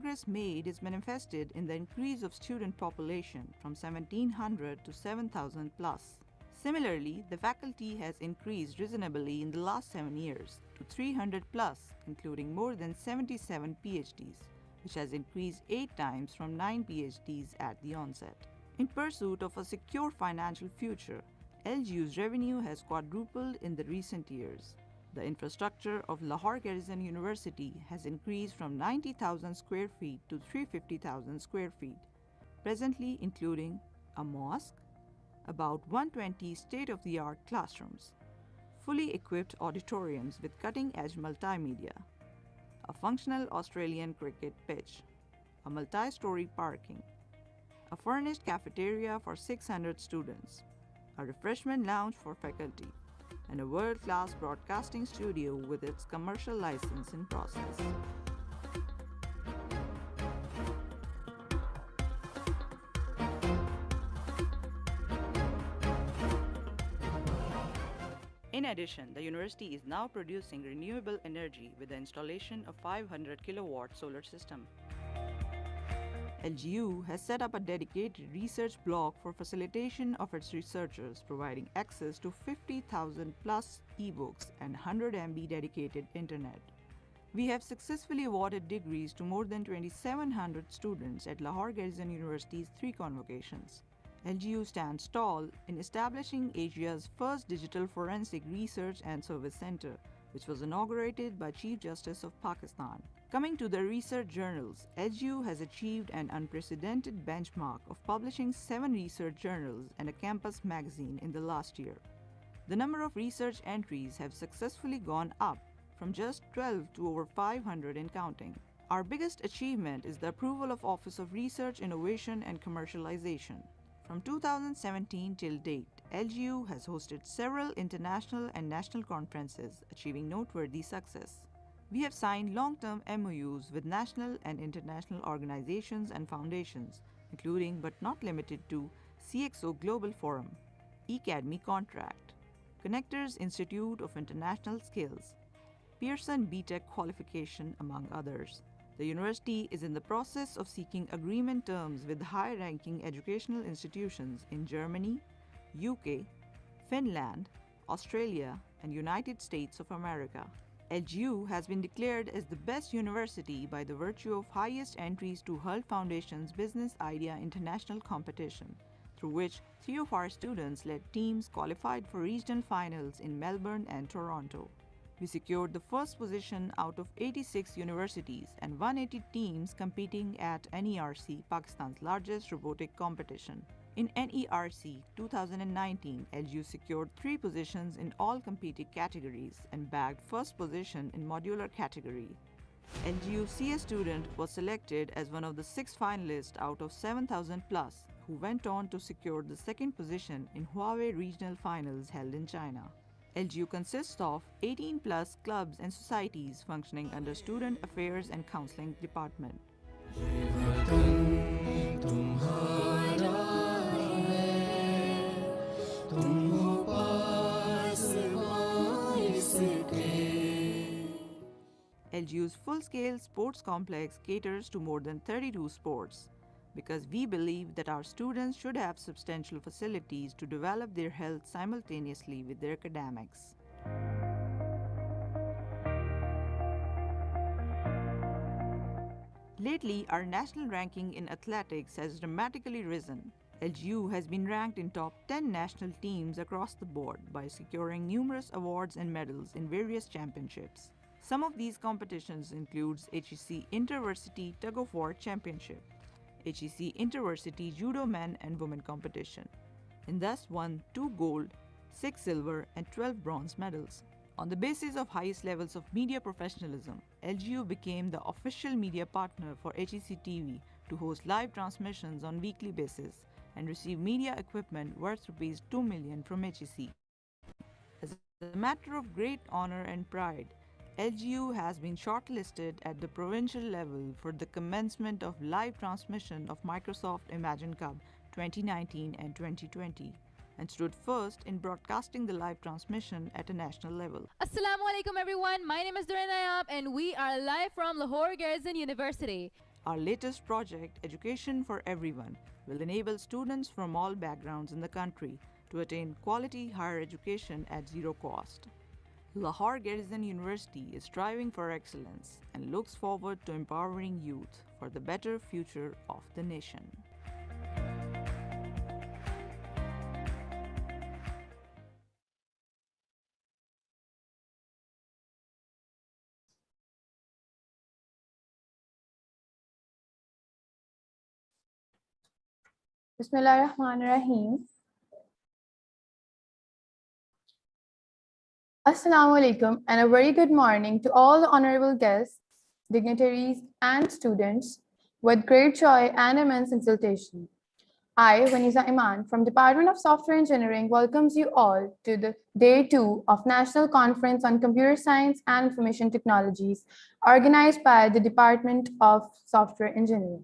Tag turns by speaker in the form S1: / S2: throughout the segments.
S1: progress made is manifested in the increase of student population from 1700 to 7000 plus. Similarly, the faculty has increased reasonably in the last 7 years to 300 plus, including more than 77 PhDs, which has increased 8 times from 9 PhDs at the onset. In pursuit of a secure financial future, LGU's revenue has quadrupled in the recent years. The infrastructure of Lahore Garrison University has increased from 90,000 square feet to 350,000 square feet, presently including a mosque, about 120 state-of-the-art classrooms, fully equipped auditoriums with cutting-edge multimedia, a functional Australian cricket pitch, a multi-story parking, a furnished cafeteria for 600 students, a refreshment lounge for faculty, and a world-class broadcasting studio with its commercial license in process. In addition, the university is now producing renewable energy with the installation of 500 kilowatt solar system. LGU has set up a dedicated research block for facilitation of its researchers, providing access to 50,000 plus ebooks and 100 MB dedicated internet. We have successfully awarded degrees to more than 2,700 students at Lahore Garrison University's 3 convocations. LGU stands tall in establishing Asia's first digital forensic research and service center, which was inaugurated by Chief Justice of Pakistan. Coming to the research journals, LGU has achieved an unprecedented benchmark of publishing 7 research journals and a campus magazine in the last year. The number of research entries have successfully gone up from just 12 to over 500 and counting. Our biggest achievement is the approval of Office of Research, Innovation and Commercialization. From 2017 till date, LGU has hosted several international and national conferences, achieving noteworthy success. We have signed long-term MOUs with national and international organizations and foundations, including but not limited to CXO Global Forum, eAcademy Contract, Connectors Institute of International Skills, Pearson BTech qualification, among others. The university is in the process of seeking agreement terms with high-ranking educational institutions in Germany, UK, Finland, Australia, and United States of America. LGU has been declared as the best university by the virtue of highest entries to Hult Foundation's Business Idea International competition, through which 3 of our students led teams qualified for regional finals in Melbourne and Toronto. We secured the first position out of 86 universities and 180 teams competing at NERC, Pakistan's largest robotic competition. In NERC 2019, LGU secured 3 positions in all competing categories and bagged first position in modular category. LGU CS student was selected as one of the 6 finalists out of 7,000 plus who went on to secure the second position in Huawei regional finals held in China. LGU consists of 18 plus clubs and societies functioning under Student Affairs and Counseling Department. LGU's full-scale sports complex caters to more than 32 sports, because we believe that our students should have substantial facilities to develop their health simultaneously with their academics. Lately, our national ranking in athletics has dramatically risen. LGU has been ranked in top 10 national teams across the board by securing numerous awards and medals in various championships. Some of these competitions includes HEC Intervarsity Tug of War Championship, HEC Intervarsity Judo Men and Women Competition, and thus won 2 gold, 6 silver and 12 bronze medals. On the basis of highest levels of media professionalism, LGU became the official media partner for HEC TV to host live transmissions on weekly basis and receive media equipment worth Rs 2 million from HEC. As a matter of great honor and pride, LGU has been shortlisted at the provincial level for the commencement of live transmission of Microsoft Imagine Cup 2019 and 2020 and stood first in broadcasting the live transmission at a national level.
S2: Assalamu alaikum everyone, my name is Duran Ayab and we are live from Lahore Garrison University.
S1: Our latest project, Education for Everyone, will enable students from all backgrounds in the country to attain quality higher education at zero cost. Lahore Garrison University is striving for excellence and looks forward to empowering youth for the better future of the nation.
S2: Bismillahirrahmanirrahim. Assalamu alaikum and a very good morning to all the honorable guests, dignitaries, and students with great joy and immense exultation. I, Vanisa Iman from Department of Software Engineering, welcomes you all to the Day 2 of National Conference on Computer Science and Information Technologies, organized by the Department of Software Engineering.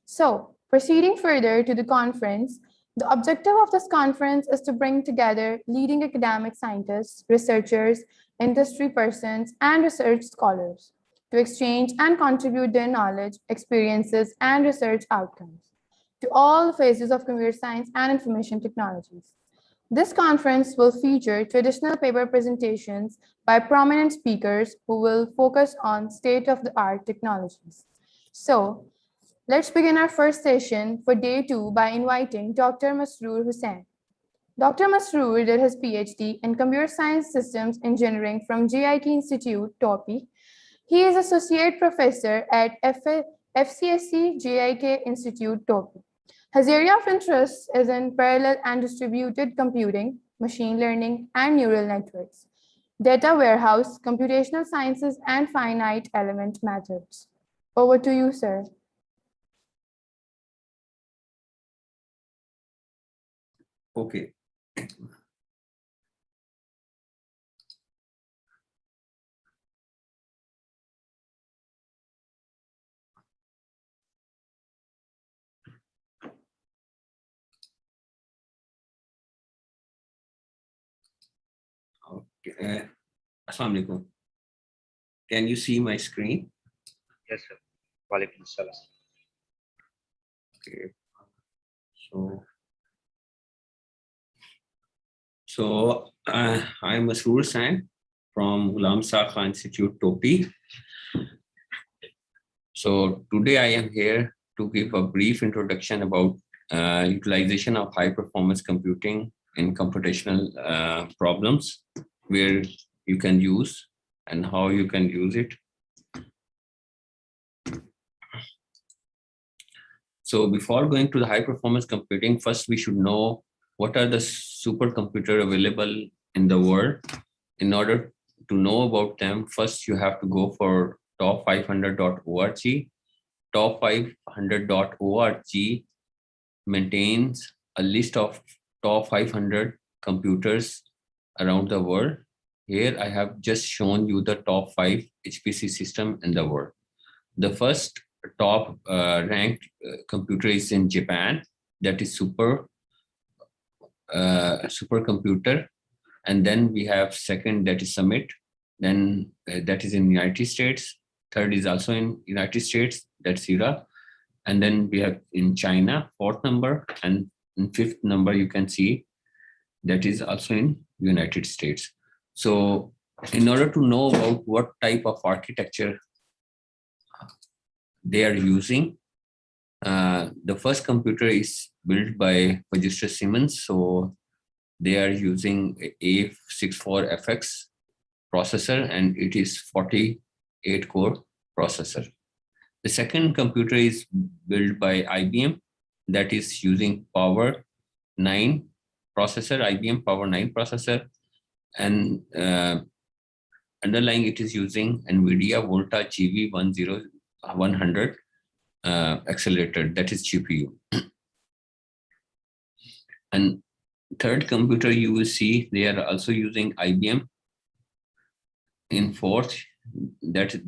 S2: So, proceeding further to the conference, the objective of this conference is to bring together leading academic scientists, researchers, industry persons, and research scholars to exchange and contribute their knowledge, experiences, and research outcomes to all phases of computer science and information technologies. This conference will feature traditional paper presentations by prominent speakers who will focus on state-of-the-art technologies. So, let's begin our first session for Day 2 by inviting Dr. Masroor Hussain. Dr. Masroor did his PhD in Computer Science Systems Engineering from JIK Institute, Topi. He is Associate Professor at FCSC JIK Institute, Topi. His area of interest is in parallel and distributed computing, machine learning, and neural networks, data warehouse, computational sciences, and finite element methods. Over to you, sir.
S3: Okay. Okay. Assalamu alaikum. Can you see my screen?
S4: Yes, sir. Walaikum salam.
S3: Okay. So I'm Masroor Hussain from Ghulam Sakha Institute, Topi. So today I am here to give a brief introduction about utilization of high performance computing in computational problems, where you can use and how you can use it. So before going to the high performance computing, first we should know what are the supercomputers available in the world. In order to know about them, first you have to go for top500.org. Top500.org maintains a list of top 500 computers around the world. Here I have just shown you the top 5 HPC system in the world. The first top ranked computer is in Japan, that is supercomputer, and then we have second, that is Summit, then that is in United States, third is also in United States, that's Sierra, and then we have in China, fourth number, and in fifth number you can see that is also in United States. So in order to know about what type of architecture they are using, the first computer is built by Magister Siemens. So they are using A64FX processor, and it is 48 core processor. The second computer is built by IBM, that is using Power 9 processor, IBM Power 9 processor, and underlying it is using NVIDIA Volta GV100 accelerator, that is GPU. And third computer you will see they are also using IBM. In fourth, that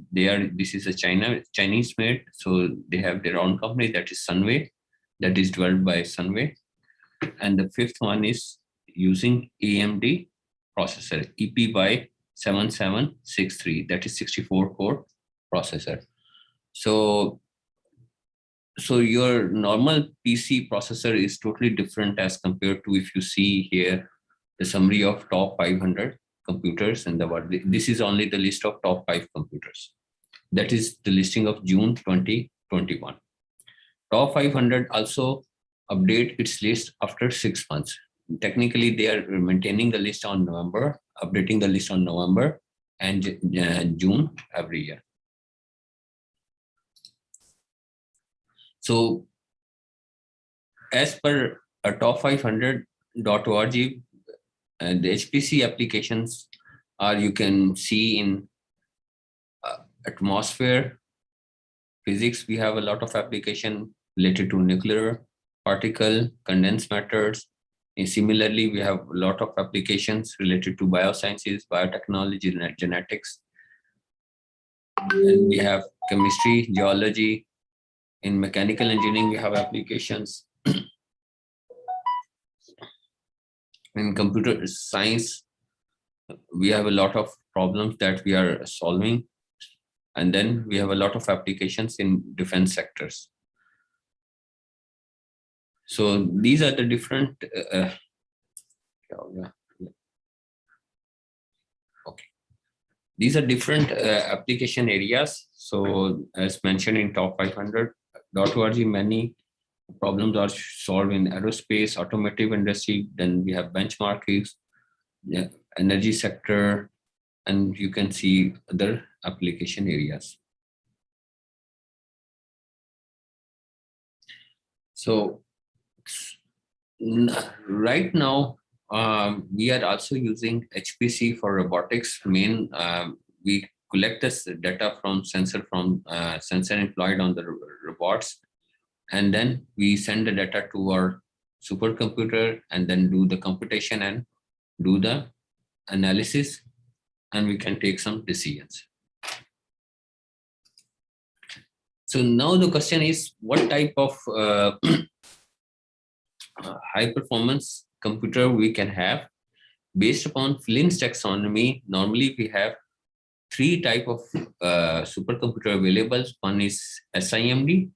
S3: this is a Chinese made, so they have their own company, that is Sunway, that is developed by Sunway. And the fifth one is using AMD processor, EP7763, that is 64 core processor. So So your normal PC processor is totally different as compared to if you see here the summary of top 500 computers in the world. This is only the list of top 5 computers. That is the listing of June 2021. Top 500 also update its list after 6 months. Technically, they are maintaining the list on November, updating the list on November and June every year. So as per top 500.org, the HPC applications are, you can see in atmosphere physics. We have a lot of application related to nuclear, particle, condensed matters. And similarly, we have a lot of applications related to biosciences, biotechnology, genetics. And we have chemistry, geology. In mechanical engineering, we have applications. In computer science, we have a lot of problems that we are solving. And then we have a lot of applications in defense sectors. So these are the different, okay. These are different application areas. So as mentioned in top 500.org, many problems are solved in aerospace, automotive industry. Then we have benchmarking, energy sector, and you can see other application areas. So right now, we are also using HPC for robotics. We collect this data from sensor employed on the robots, and then we send the data to our supercomputer and then do the computation and do the analysis, and we can take some decisions. So now the question is, what type of high performance computer we can have? Based upon Flynn's taxonomy, normally we have 3 types of supercomputer available. One is SIMD,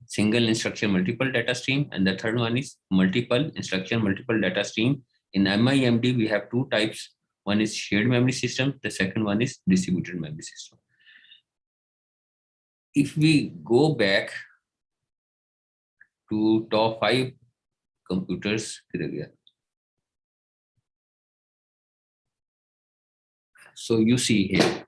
S3: single instruction multiple data stream, and the third one is multiple instruction multiple data stream. In MIMD, we have 2 types. One is shared memory system, the second one is distributed memory system. If we go back to top 5 computers, so you see here.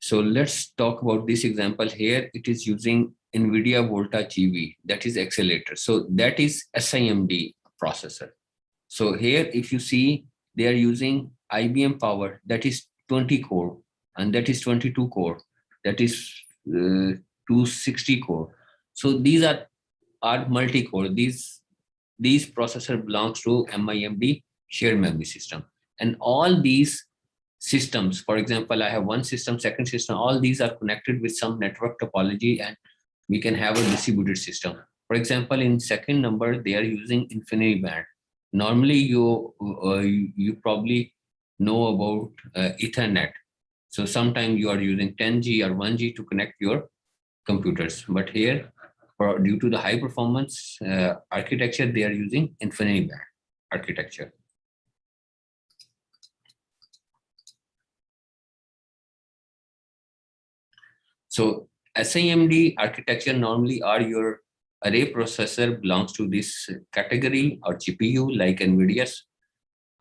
S3: So let's talk about this example here. It is using NVIDIA Volta GV, that is accelerator. So that is SIMD processor. So here, if you see, they are using IBM Power, that is 20 core, and that is 22 core, that is 260 core. So these are multi-core. These processor belongs to MIMD shared memory system. And all these systems, for example, I have one system, second system, all these are connected with some network topology, and we can have a distributed system. For example, in second number, they are using infinity band. Normally, you probably know about Ethernet. So sometimes you are using 10G or 1G to connect your computers. But here, due to the high performance architecture, they are using infinity band architecture. So SIMD architecture normally are your array processor belongs to this category or GPU like NVIDIA's.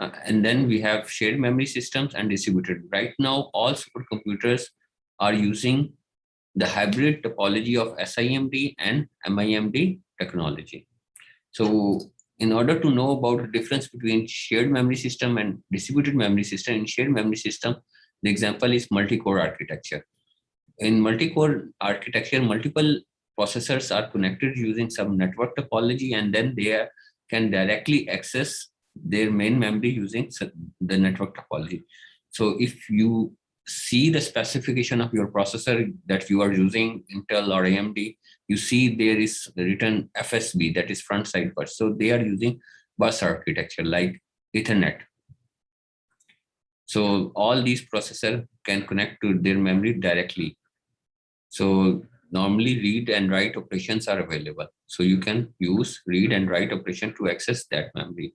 S3: And then we have shared memory systems and distributed. Right now, all supercomputers are using the hybrid topology of SIMD and MIMD technology. So in order to know about the difference between shared memory system and distributed memory system, in shared memory system, the example is multi-core architecture. In multi-core architecture, multiple processors are connected using some network topology, and then they can directly access their main memory using the network topology. So if you see the specification of your processor that you are using, Intel or AMD, you see there is written FSB, that is front side bus. So they are using bus architecture like Ethernet. So all these processors can connect to their memory directly. So normally read and write operations are available. So you can use read and write operation to access that memory.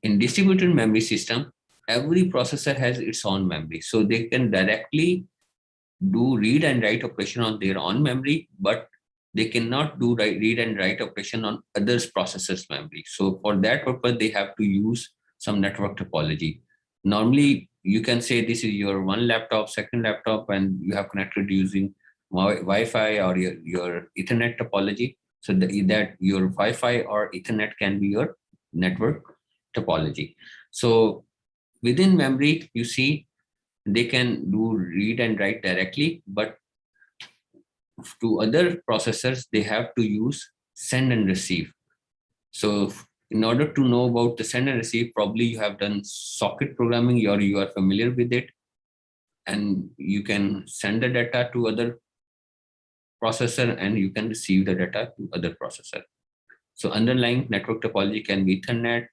S3: In distributed memory system, every processor has its own memory. So they can directly do read and write operation on their own memory, but they cannot do read and write operation on others processors memory. So for that purpose, they have to use some network topology. Normally, you can say this is your one laptop, second laptop, and you have connected using Wi-Fi or your Ethernet topology. So that your Wi-Fi or Ethernet can be your network topology. So within memory, you see they can do read and write directly, but to other processors, they have to use send and receive. So in order to know about the send and receive, probably you have done socket programming or you are familiar with it, and you can send the data to other processor and you can receive the data to other processor. So underlying network topology can be Ethernet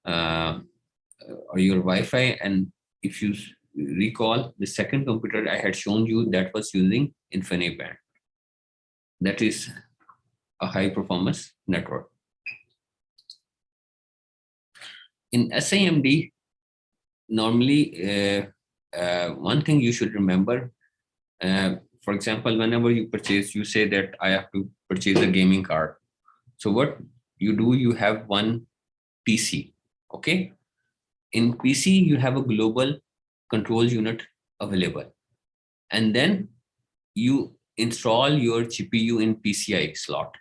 S3: or your Wi-Fi. And if you recall, the second computer I had shown you that was using InfiniBand. That is a high performance network. In SIMD, normally one thing you should remember, for example, whenever you purchase, you say that I have to purchase a gaming card. So what you do, you have one PC, okay? In PC, you have a global control unit available. And then you install your GPU in PCI slot.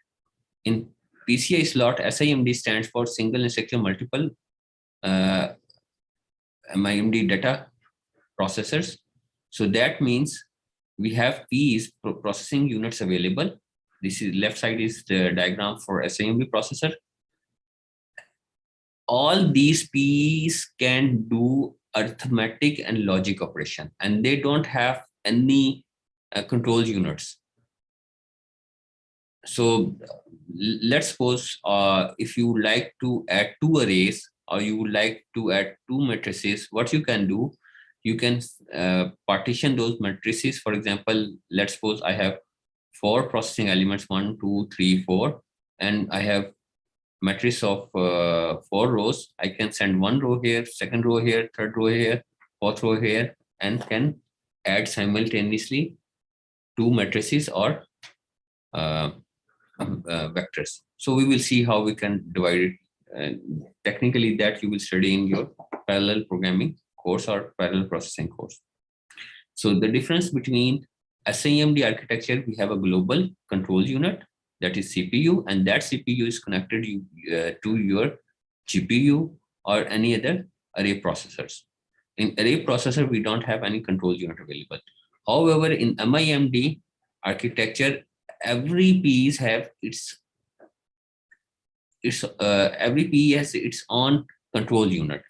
S3: In PCI slot, SIMD stands for single instruction multiple MIMD data processors. So that means we have P's processing units available. This is left side is the diagram for SIMD processor. All these P's can do arithmetic and logic operation, and they don't have any control units. So let's suppose if you would like to add two arrays or you would like to add two matrices, what you can do, you can partition those matrices. For example, let's suppose I have 4 processing elements, 1, 2, 3, 4, and I have matrix of 4 rows. I can send 1 row here, second row here, third row here, fourth row here, and can add simultaneously 2 matrices or vectors. So we will see how we can divide it. Technically, that you will study in your parallel programming course or parallel processing course. So the difference between SIMD architecture, we have a global control unit, that is CPU, and that CPU is connected to your GPU or any other array processors. In array processor, we don't have any control unit available. However, in MIMD architecture, every piece have every piece has its own control unit.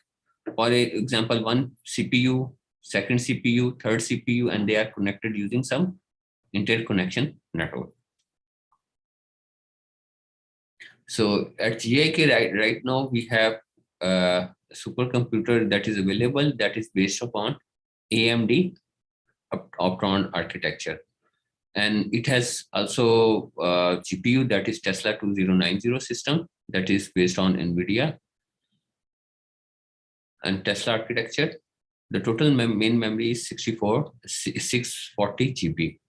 S3: For example, one CPU, second CPU, third CPU, and they are connected using some interconnection network. So at GIK right now, we have a supercomputer that is available that is based upon AMD Optron architecture. And it has also GPU that is Tesla 2090 system that is based on NVIDIA and Tesla architecture. The total main memory is 640 GB.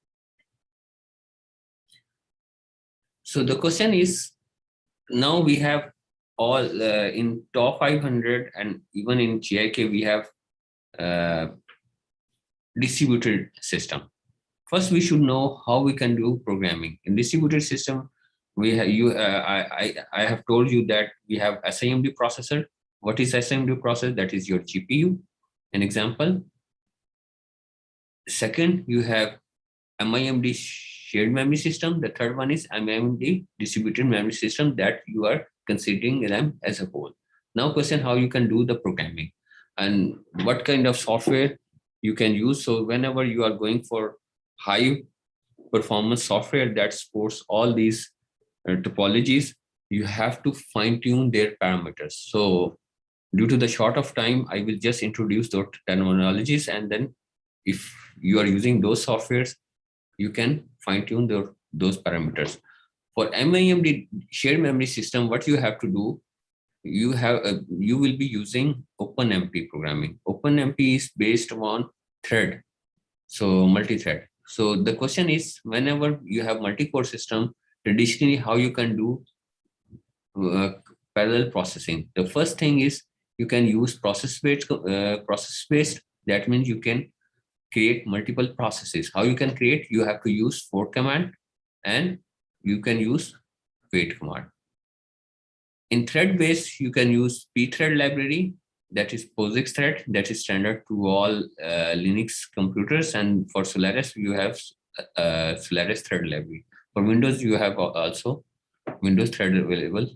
S3: So the question is, now we have all in top 500 and even in GIK, we have distributed system. First, we should know how we can do programming. In distributed system, we have I have told you that we have SIMD processor. What is SIMD processor? That is your GPU, an example. Second, you have MIMD shared memory system. The third one is MIMD distributed memory system that you are considering them as a whole. Now question, how you can do the programming and what kind of software you can use. So whenever you are going for high performance software that supports all these topologies, you have to fine tune their parameters. So due to the short of time, I will just introduce those terminologies, and then if you are using those softwares, you can fine tune those parameters. For MIMD shared memory system, what you have to do, you will be using OpenMP programming. OpenMP is based on thread, so multi-thread. So the question is, whenever you have multi-core system, traditionally how you can do parallel processing. The first thing is you can use process-based. That means you can create multiple processes. How you can create? You have to use fork command, and you can use wait command. In thread-based, you can use pthread library, that is POSIX thread, that is standard to all Linux computers, and for Solaris, you have Solaris thread library. For Windows, you have also Windows thread available.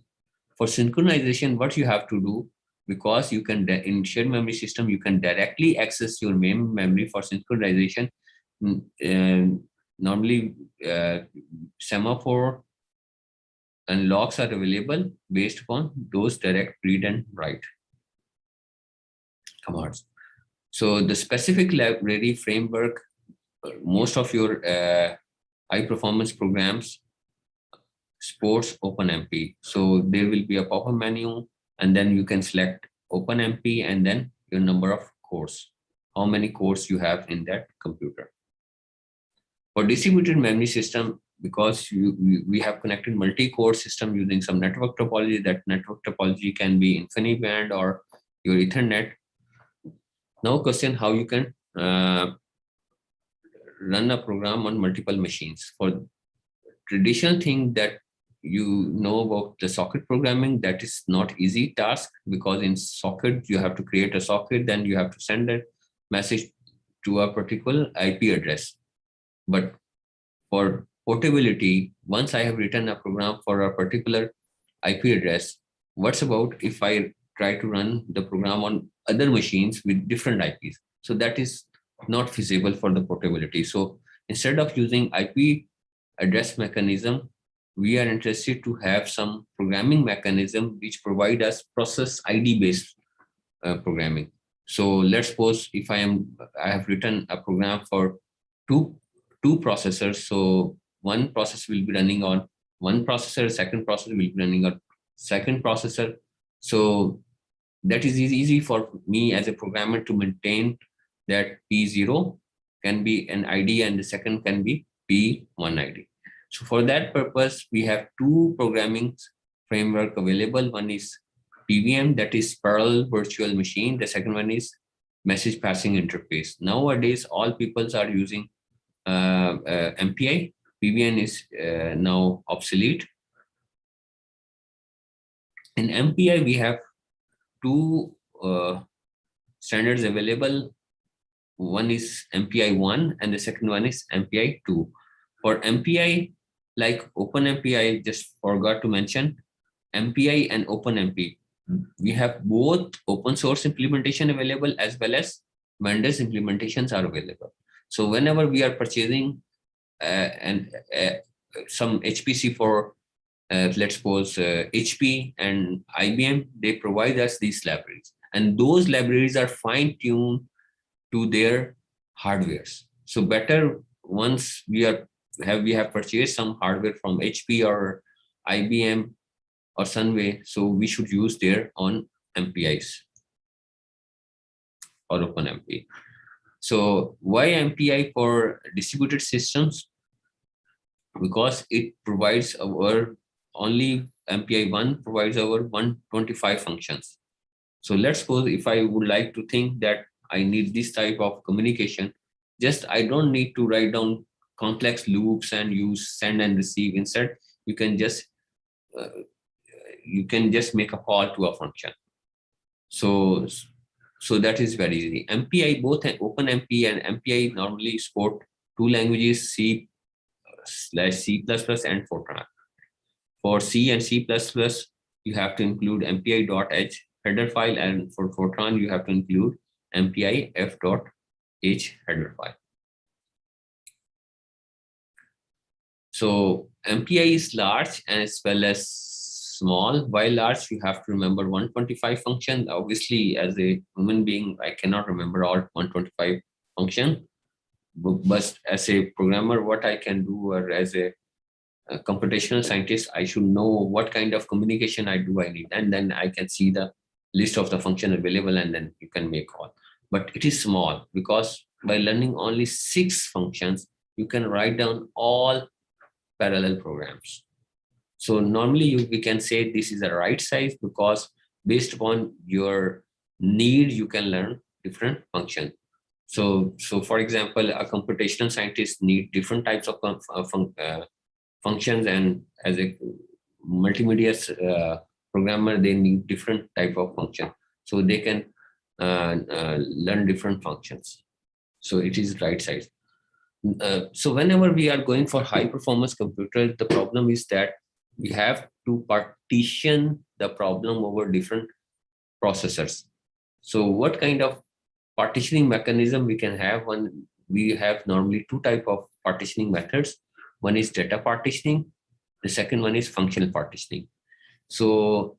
S3: For synchronization, what you have to do, because you can, in shared memory system, you can directly access your main memory for synchronization. Normally, semaphore and locks are available based upon those direct read and write commands. So the specific library framework, most of your high performance programs supports OpenMP. So there will be a pop-up menu, and then you can select OpenMP and then your number of cores, how many cores you have in that computer. For distributed memory system, because we have connected multi-core system using some network topology, that network topology can be InfiniBand or your Ethernet. Now question, how you can run a program on multiple machines. For traditional thing that you know about the socket programming, that is not easy task, because in socket you have to create a socket, then you have to send a message to a particular IP address. But for portability, once I have written a program for a particular IP address, what's about if I try to run the program on other machines with different IPs? So that is not feasible for the portability. So instead of using IP address mechanism, we are interested to have some programming mechanism which provide us process ID based programming. So let's suppose if I have written a program for two processors. So one process will be running on one processor, second processor will be running on second processor. So that is easy for me as a programmer to maintain that P0 can be an ID and the second can be P1 ID. So for that purpose, we have two programming framework available. One is PVM, that is parallel virtual machine. The second one is message passing interface. Nowadays, all peoples are using MPI. PVM is now obsolete. In MPI, we have two standards available. One is MPI-1 and the second one is MPI-2. For MPI, like OpenMP, I just forgot to mention, MPI and OpenMP, we have both open source implementation available as well as vendors implementations are available. So whenever we are purchasing some HPC for let's suppose HP and IBM, they provide us these libraries, and those libraries are fine-tuned to their hardwares. So better once we have purchased some hardware from HP or IBM or Sunway, so we should use their own MPIs or OpenMP. So why MPI for distributed systems? Because it provides our only MPI-1 provides our 125 functions. So let's suppose if I would like to think that I need this type of communication, I don't need to write down complex loops and use send and receive. Instead, you can just make a call to a function. So that is very easy. MPI, both OpenMP and MPI normally support two languages, C/C++ and Fortran. For C and C++, you have to include MPI.h header file, and for Fortran, you have to include MPI.f.h header file. So MPI is large as well as small. While large, you have to remember 125 functions. Obviously, as a human being, I cannot remember all 125 functions. but as a programmer, what I can do, or as a computational scientist, I should know what kind of communication I need, and then I can see the list of the function available, and then you can make call. But it is small, because by learning only 6 functions, you can write down all parallel programs. So normally we can say this is the right size, because based upon your need, you can learn different functions. So for example, a computational scientist need different types of functions, and as a multimedia programmer, they need different type of function, so they can learn different functions. So it is right size. So whenever we are going for high performance computer, the problem is that we have to partition the problem over different processors. So what kind of partitioning mechanism we can have? When we have normally 2 type of partitioning methods. One is data partitioning, the second one is functional partitioning. So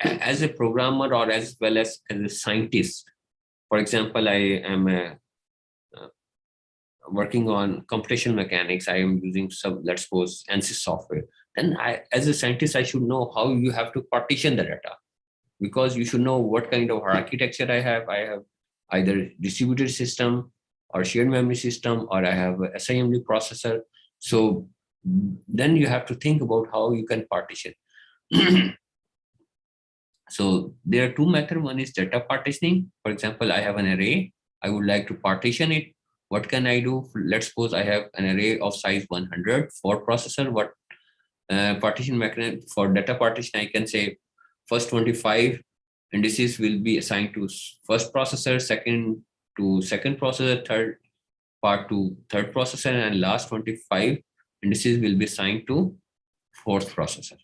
S3: as a programmer, or as well as a scientist, for example, I am working on computational mechanics, I am using some, let's suppose, ANSYS software. Then as a scientist, I should know how you have to partition the data, because you should know what kind of architecture I have. I have either distributed system or shared memory system, or I have a SIMD processor. So then you have to think about how you can partition. So there are 2 methods. One is data partitioning. For example, I have an array. I would like to partition it. What can I do? Let's suppose I have an array of size 100 for processor. What partition mechanism for data partition? I can say first 25 indices will be assigned to first processor, second to second processor, third part to third processor, and last 25 indices will be assigned to fourth processor.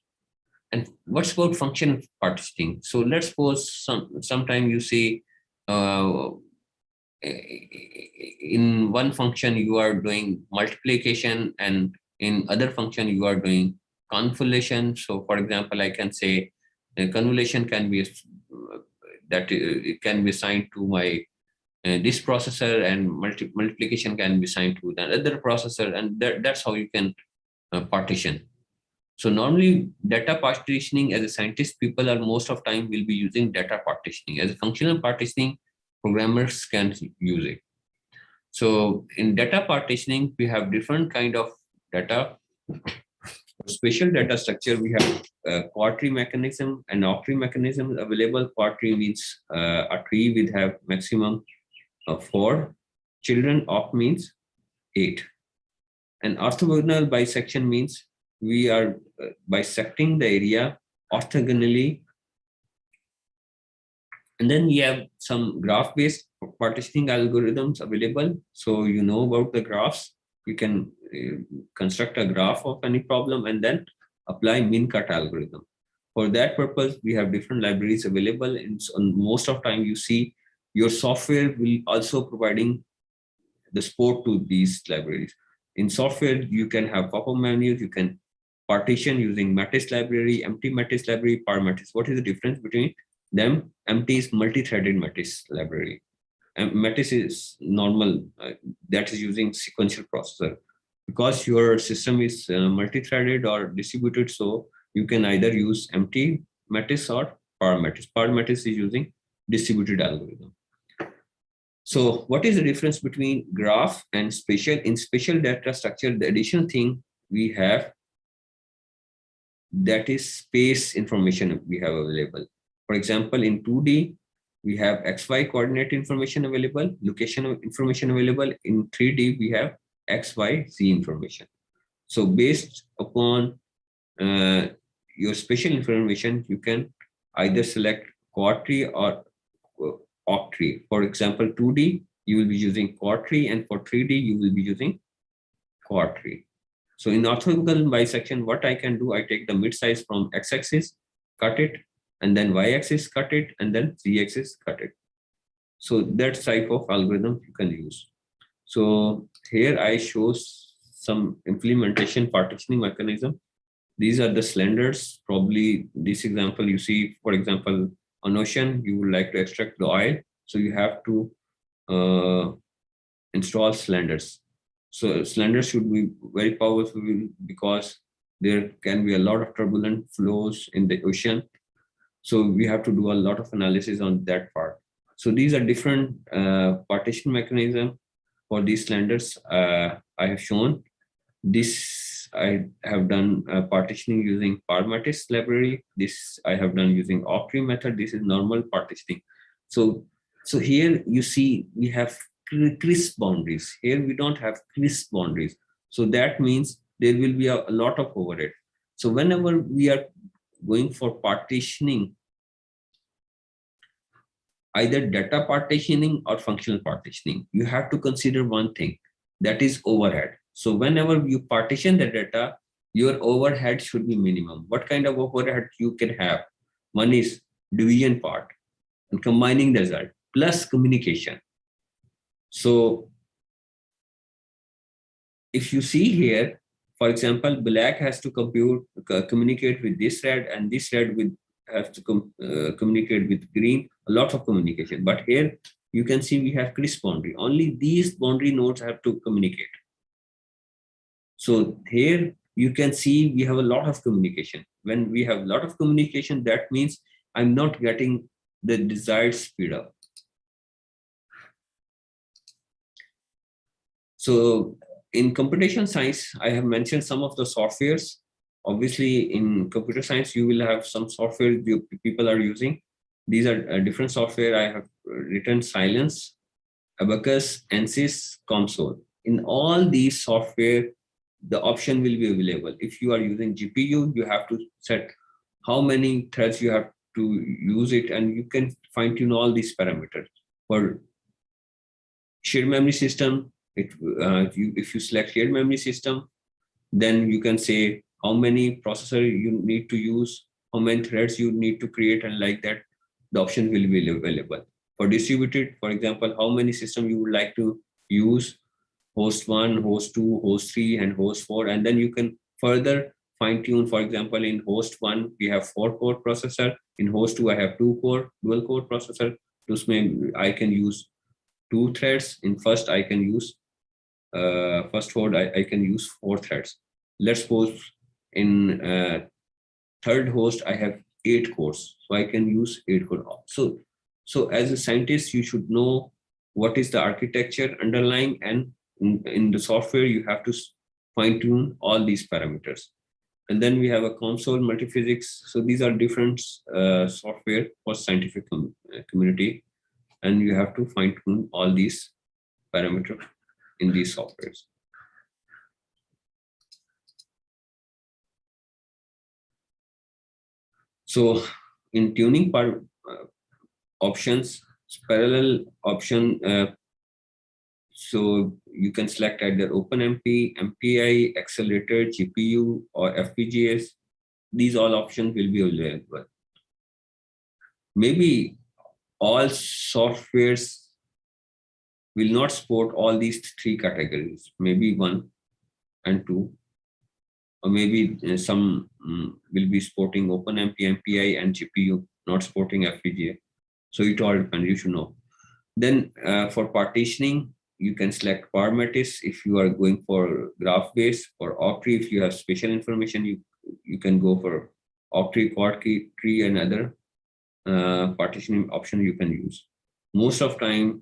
S3: And what's about function partitioning? So let's suppose sometime you see in one function you are doing multiplication, and in other function you are doing convolution. So for example, I can say convolution can be that it can be assigned to my this processor, and multiplication can be assigned to the other processor, and that's how you can partition. So normally data partitioning, as a scientist, people are most of time will be using data partitioning. As a functional partitioning, programmers can use it. So in data partitioning, we have different kind of data. Spatial data structure, we have a quadtree mechanism and octree mechanism available. Quadtree means a tree with have maximum of 4 children. Oct means 8. And orthogonal bisection means we are bisecting the area orthogonally. And then we have some graph-based partitioning algorithms available. So you know about the graphs. You can construct a graph of any problem and then apply min-cut algorithm. For that purpose, we have different libraries available. And most of time you see your software will also providing the support to these libraries. In software, you can have pop-up menus, you can partition using Mattis library, empty Mattis library, par Mattis. What is the difference between them? Empty is multi-threaded Mattis library. And Mattis is normal, that is using sequential processor. Because your system is multi-threaded or distributed, so you can either use empty Mattis or par Mattis. Par Mattis is using distributed algorithm. So what is the difference between graph and spatial? In spatial data structure, the additional thing we have, that is space information we have available. For example, in 2D, we have XY coordinate information available, location information available. In 3D, we have XY, Z information. So based upon your spatial information, you can either select quadtree or octree. For example, 2D, you will be using quadtree, and for 3D, you will be using quadtree. So in orthogonal bisection, what I can do, I take the mid-size from x-axis, cut it, and then y-axis, cut it, and then z-axis, cut it. So that type of algorithm you can use. So here I show some implementation partitioning mechanism. These are the cylinders. Probably this example you see, for example, on ocean, you would like to extract the oil. So you have to install cylinders. So cylinders should be very powerful because there can be a lot of turbulent flows in the ocean. So we have to do a lot of analysis on that part. So these are different partition mechanism for these cylinders. I have shown this. I have done partitioning using Parmetis library. This I have done using octree method. This is normal partitioning. So here you see we have crisp boundaries. Here we don't have crisp boundaries. So that means there will be a lot of overhead. So whenever we are going for partitioning, either data partitioning or functional partitioning, you have to consider one thing, that is overhead. So whenever you partition the data, your overhead should be minimum. What kind of overhead you can have? One is division part and combining the result plus communication. So if you see here, for example, black has to communicate with this red, and this red has to communicate with green. A lot of communication. But here you can see we have crisp boundary. Only these boundary nodes have to communicate. So here you can see we have a lot of communication. When we have a lot of communication, that means I'm not getting the desired speed up. So in computation science, I have mentioned some of the softwares. Obviously, in computer science, you will have some software people are using. These are different software. I have written Silence, Abacus, ANSYS, Console. In all these software, the option will be available. If you are using GPU, you have to set how many threads you have to use it, and you can fine tune all these parameters. For shared memory system, if you select shared memory system, then you can say how many processor you need to use, how many threads you need to create, and like that, the option will be available. For distributed, for example, how many systems you would like to use, host 1, host 2, host 3, and host 4, and then you can further fine tune. For example, in host 1, we have 4-core processor. In host 2, I have 2-core, dual-core processor. I can use 2 threads. In first, I can use first host, I can use 4 threads. Let's suppose in third host, I have 8 cores. So I can use 8 cores. So as a scientist, you should know what is the architecture underlying, and in the software, you have to fine tune all these parameters. And then we have a console multiphysics. So these are different software for scientific community, and you have to fine tune all these parameters in these softwares. So in tuning part options, parallel option, so you can select either OpenMP, MPI, accelerator, GPU, or FPGAs. These all options will be available. Maybe all softwares will not support all these 3 categories, maybe 1 and 2, or maybe some will be supporting OpenMP, MPI, and GPU, not supporting FPGA. So it all depends, you should know. Then for partitioning, you can select Parmetis if you are going for graph-based. For octree, if you have spatial information, you can go for octree, quad tree, and other partitioning option you can use. Most of time,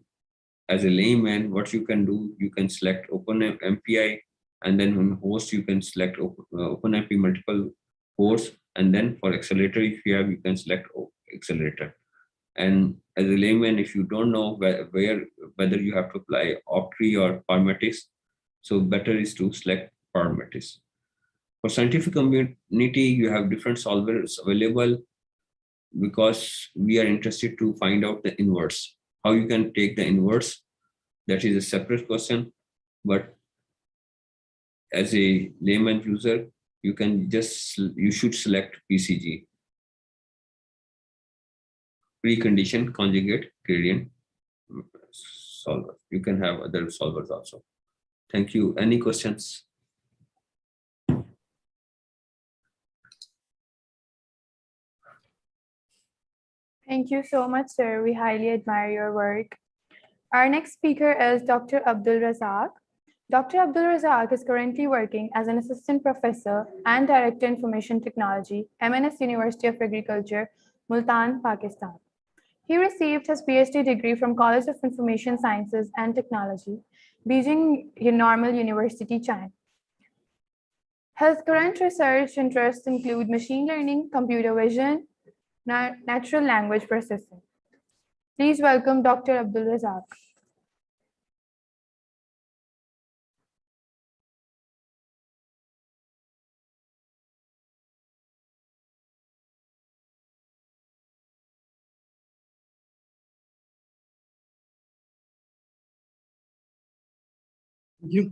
S3: as a layman, what you can do, you can select OpenMPI, and then on host, you can select OpenMP multiple cores, and then for accelerator, if you have, you can select accelerator. And as a layman, if you don't know whether you have to apply octree or Parmetis, so better is to select Parmetis. For scientific community, you have different solvers available, because we are interested to find out the inverse. How you can take the inverse, that is a separate question. But as a layman user, you should select PCG, precondition conjugate gradient solver. You can have other solvers also. Thank you. Any questions?
S2: Thank you so much, sir. We highly admire your work. Our next speaker is Dr. Abdul Razak. Dr. Abdul Razak is currently working as an assistant professor and director Information Technology, MNS University of Agriculture, Multan, Pakistan. He received his PhD degree from College of Information Sciences and Technology, Beijing Normal University, China. His current research interests include machine learning, computer vision, natural language processing. Please welcome Dr. Abdul Razak.
S5: You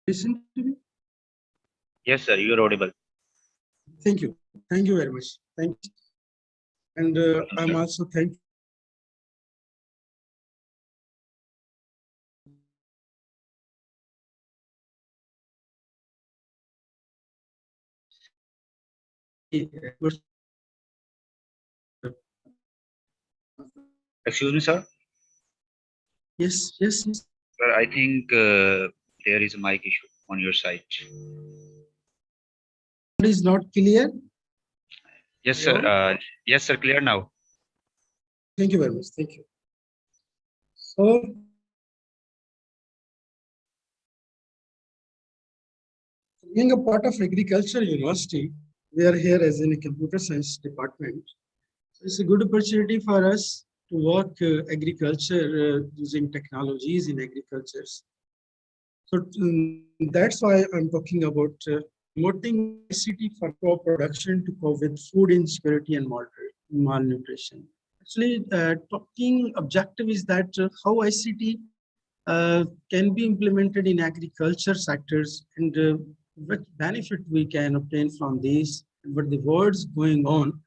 S5: listen to me?
S4: Yes, sir, you're audible.
S5: Thank you. Thank you very much. Thank you. And I'm also thankful.
S4: Excuse me, sir.
S5: Yes, yes, yes.
S4: Sir, I think there is a mic issue on your side.
S5: It is not clear.
S4: Yes, sir. Yes, sir. Clear now.
S5: Thank you very much. Thank you. So, being a part of agriculture university, we are here as in a computer science department. So it's a good opportunity for us to work agriculture using technologies in agriculture. So that's why I'm talking about promoting ICT for co-production to cope with food insecurity and malnutrition. Actually, talking objective is that how ICT can be implemented in agriculture sectors and what benefit we can obtain from these, and what the words going on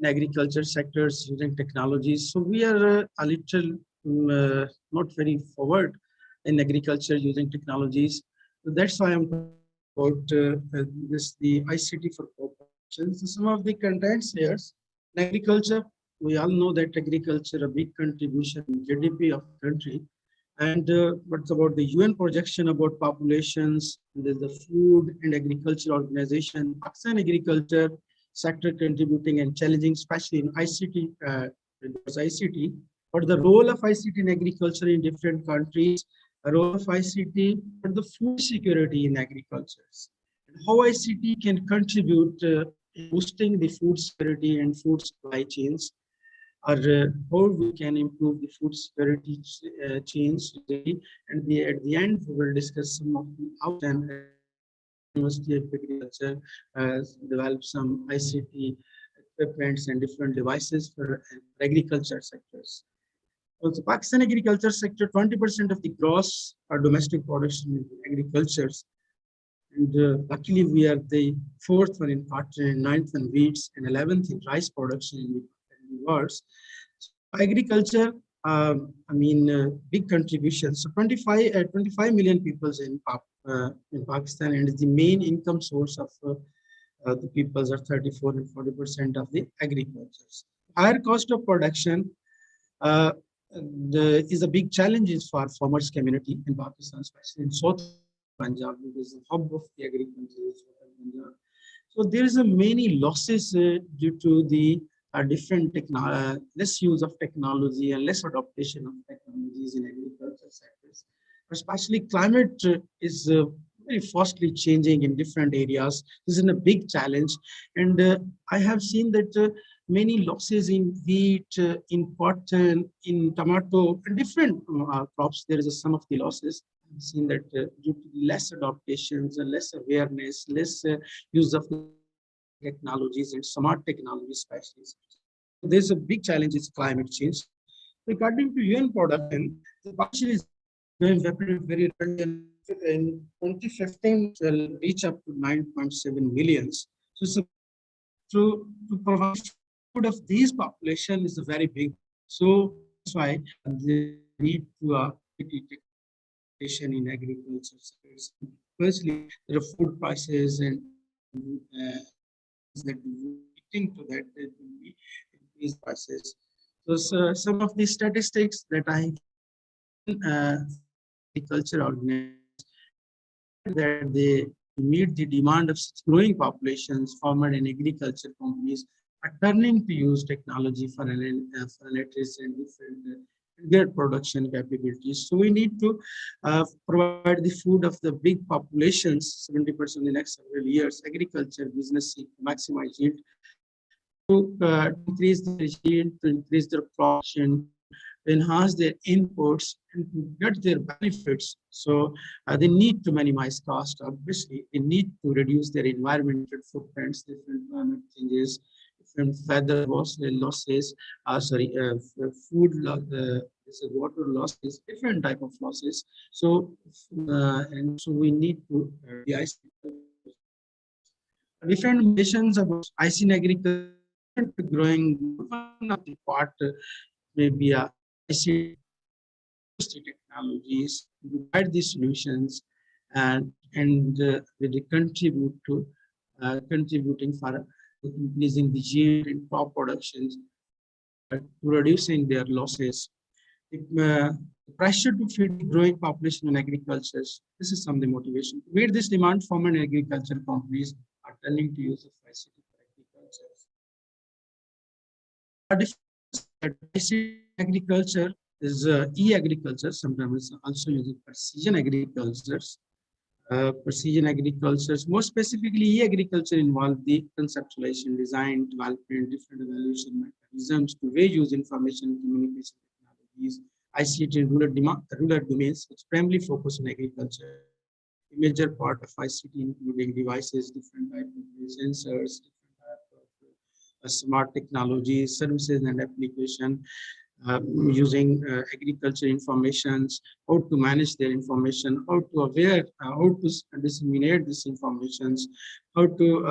S5: in agriculture sectors using technologies. So we are a little not very forward in agriculture using technologies. So that's why I'm talking about the ICT for corporations. So some of the contents here in agriculture. We all know that agriculture a big contribution in GDP of the country. And what's about the UN projection about populations? There's the Food and Agriculture Organization, Pakistan agriculture sector contributing and challenging, especially in ICT, ICT. What the role of ICT in agriculture in different countries, the role of ICT for the food security in agriculture, and how ICT can contribute in boosting the food security and food supply chains, or how we can improve the food security chains. And at the end, we will discuss some of the outcomes. University of Agriculture developed some ICT equipments and different devices for agriculture sectors. Also, Pakistan agriculture sector, 20% of the gross or domestic production in agriculture. And luckily, we are the fourth one in cotton, ninth in wheats, and 11th in rice production in the world. So agriculture, big contribution. So 25 million people in Pakistan, and is the main income source of the peoples are 34 and 40% of the agriculture. Higher cost of production is a big challenge for farmers community in Pakistan, especially in South Punjab, which is the hub of the agriculture. So there is a many losses due to the different less use of technology and less adaptation of technologies in agriculture sectors. Especially climate is very fastly changing in different areas. This is a big challenge, and I have seen that many losses in wheat, in cotton, in tomato, and different crops. There is some of the losses. I've seen that due to less adaptations and less awareness, less use of technologies and smart technologies, especially. There's a big challenge is climate change. According to UN production, the population is going very rapidly. In 2015, it will reach up to 9.7 millions. So to provide food of these population is a very big. So that's why they need to in agriculture. Firstly, there are food prices and that leading to that there will be increased prices. So, some of the statistics that I agriculture organization that they meet the demand of such growing populations, farmer and agriculture companies are turning to use technology for analytics and different their production capabilities. So we need to provide the food of the big populations, 70% in the next several years, agriculture, business to maximize yield, to increase their yield, to increase their production, to enhance their inputs, and to get their benefits. So they need to minimize cost. Obviously, they need to reduce their environmental footprints, different climate changes, different weather losses, food this is water losses, different type of losses. So and so we need to different missions about ice in agriculture growing. One of the part maybe ICT technologies provide these solutions and they contribute to contributing for increasing the yield in crop productions, to reducing their losses. The pressure to feed the growing population in agriculture. This is some of the motivation. To meet this demand, farm and agriculture companies are turning to use of ICT for agriculture. Agriculture is e-agriculture, sometimes also using precision agricultures. Precision agricultures, more specifically e-agriculture, involve the conceptualization, design, development, different evaluation mechanisms to use information and communication technologies, ICT in rural domains, which primarily focus on agriculture. A major part of ICT including devices, different types of sensors, different types of smart technologies, services and application, using agriculture informations, how to manage their information, how to aware, how to disseminate this informations, how to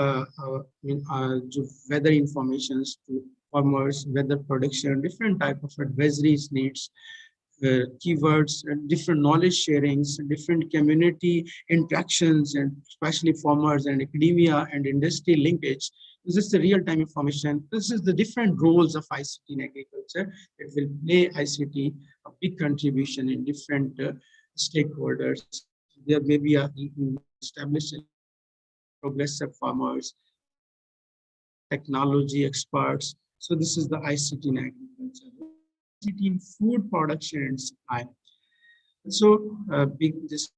S5: weather informations to farmers, weather production, different type of advisories needs, keywords, and different knowledge sharings, different community interactions, and especially farmers and academia and industry linkage. This is the real-time information. This is the different roles of ICT in agriculture. It will play ICT a big contribution in different stakeholders. There may be a established progressive farmers, technology experts. So this is the ICT in agriculture. ICT in food production and supply. So big discuss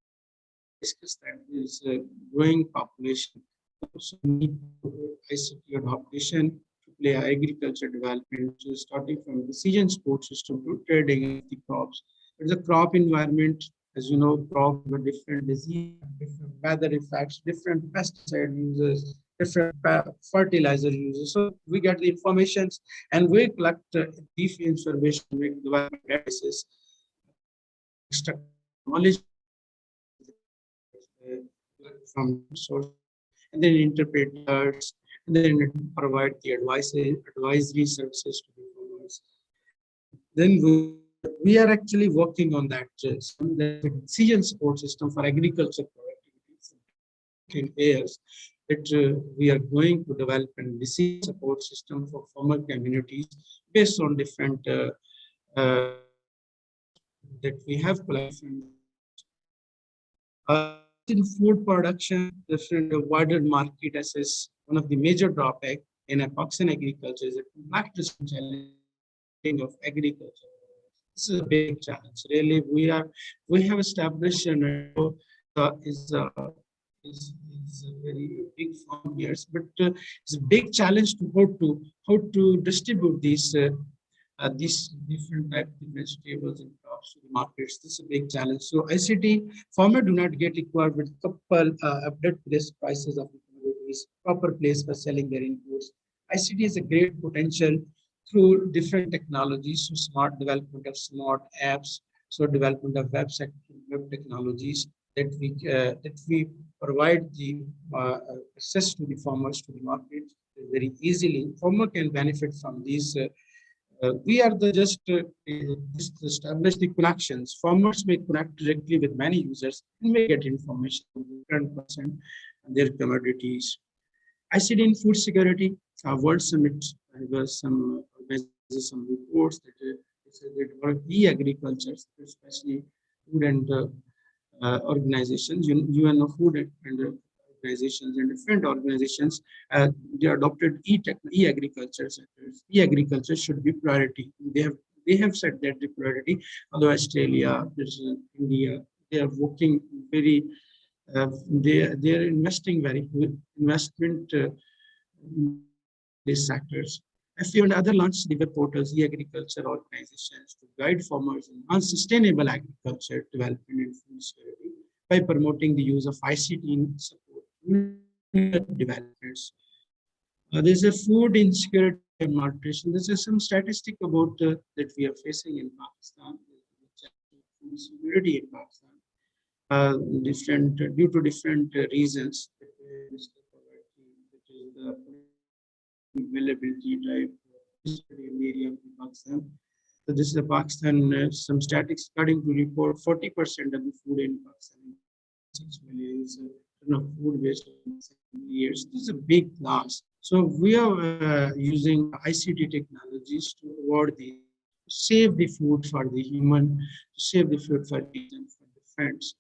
S5: that is a growing population. So need ICT adoption to play agriculture development, so starting from decision support system to trading of the crops. There's a crop environment, as you know, crop with different disease, different weather effects, different pesticide users, different fertilizer users. So we get the information and we collect brief information, make development practices, extract knowledge from source, and then interpret alerts, and then provide the advisory services to the farmers. Then we are actually working on that the decision support system for agriculture productivity in areas that we are going to develop a decision support system for farmer communities based on different that we have collected. In food production, different wider market access. One of the major drawbacks in epoxy agriculture is the practice challenge of agriculture. This is a big challenge. Really, we have established is a very big farm years, but it's a big challenge to how to distribute these different types of vegetables and crops to the markets. This is a big challenge. So ICT farmer do not get equipped with couple update prices of the commodities, proper place for selling their inputs. ICT is a great potential through different technologies, so smart development of smart apps, so development of web technologies that we provide the access to the farmers to the market very easily. Farmer can benefit from these. We are just establish the connections. Farmers may connect directly with many users and may get information on different percent and their commodities. ICT in food security, World Summit, there was some There's some reports that that e-agriculture, especially food and organizations, UNO Food and organizations and different organizations, they adopted e-agriculture sectors. E-agriculture should be priority. They have said that the priority. Although Australia, there's India, they are working very. They are investing very good investment in these sectors. FAO and other launched the web portals, e-agriculture organizations to guide farmers in unsustainable agriculture development and food security by promoting the use of ICT in support developments. There's a food insecurity and malnutrition. This is some statistic about that we are facing in Pakistan. Food insecurity in Pakistan, different due to different reasons. Which is the availability type area of Pakistan. So this is a Pakistan, some statistics according to report, 40% of the food in Pakistan, 6 million food waste in years. This is a big loss. So we are using ICT technologies to avoid the, save the food for the human, to save the food for friends,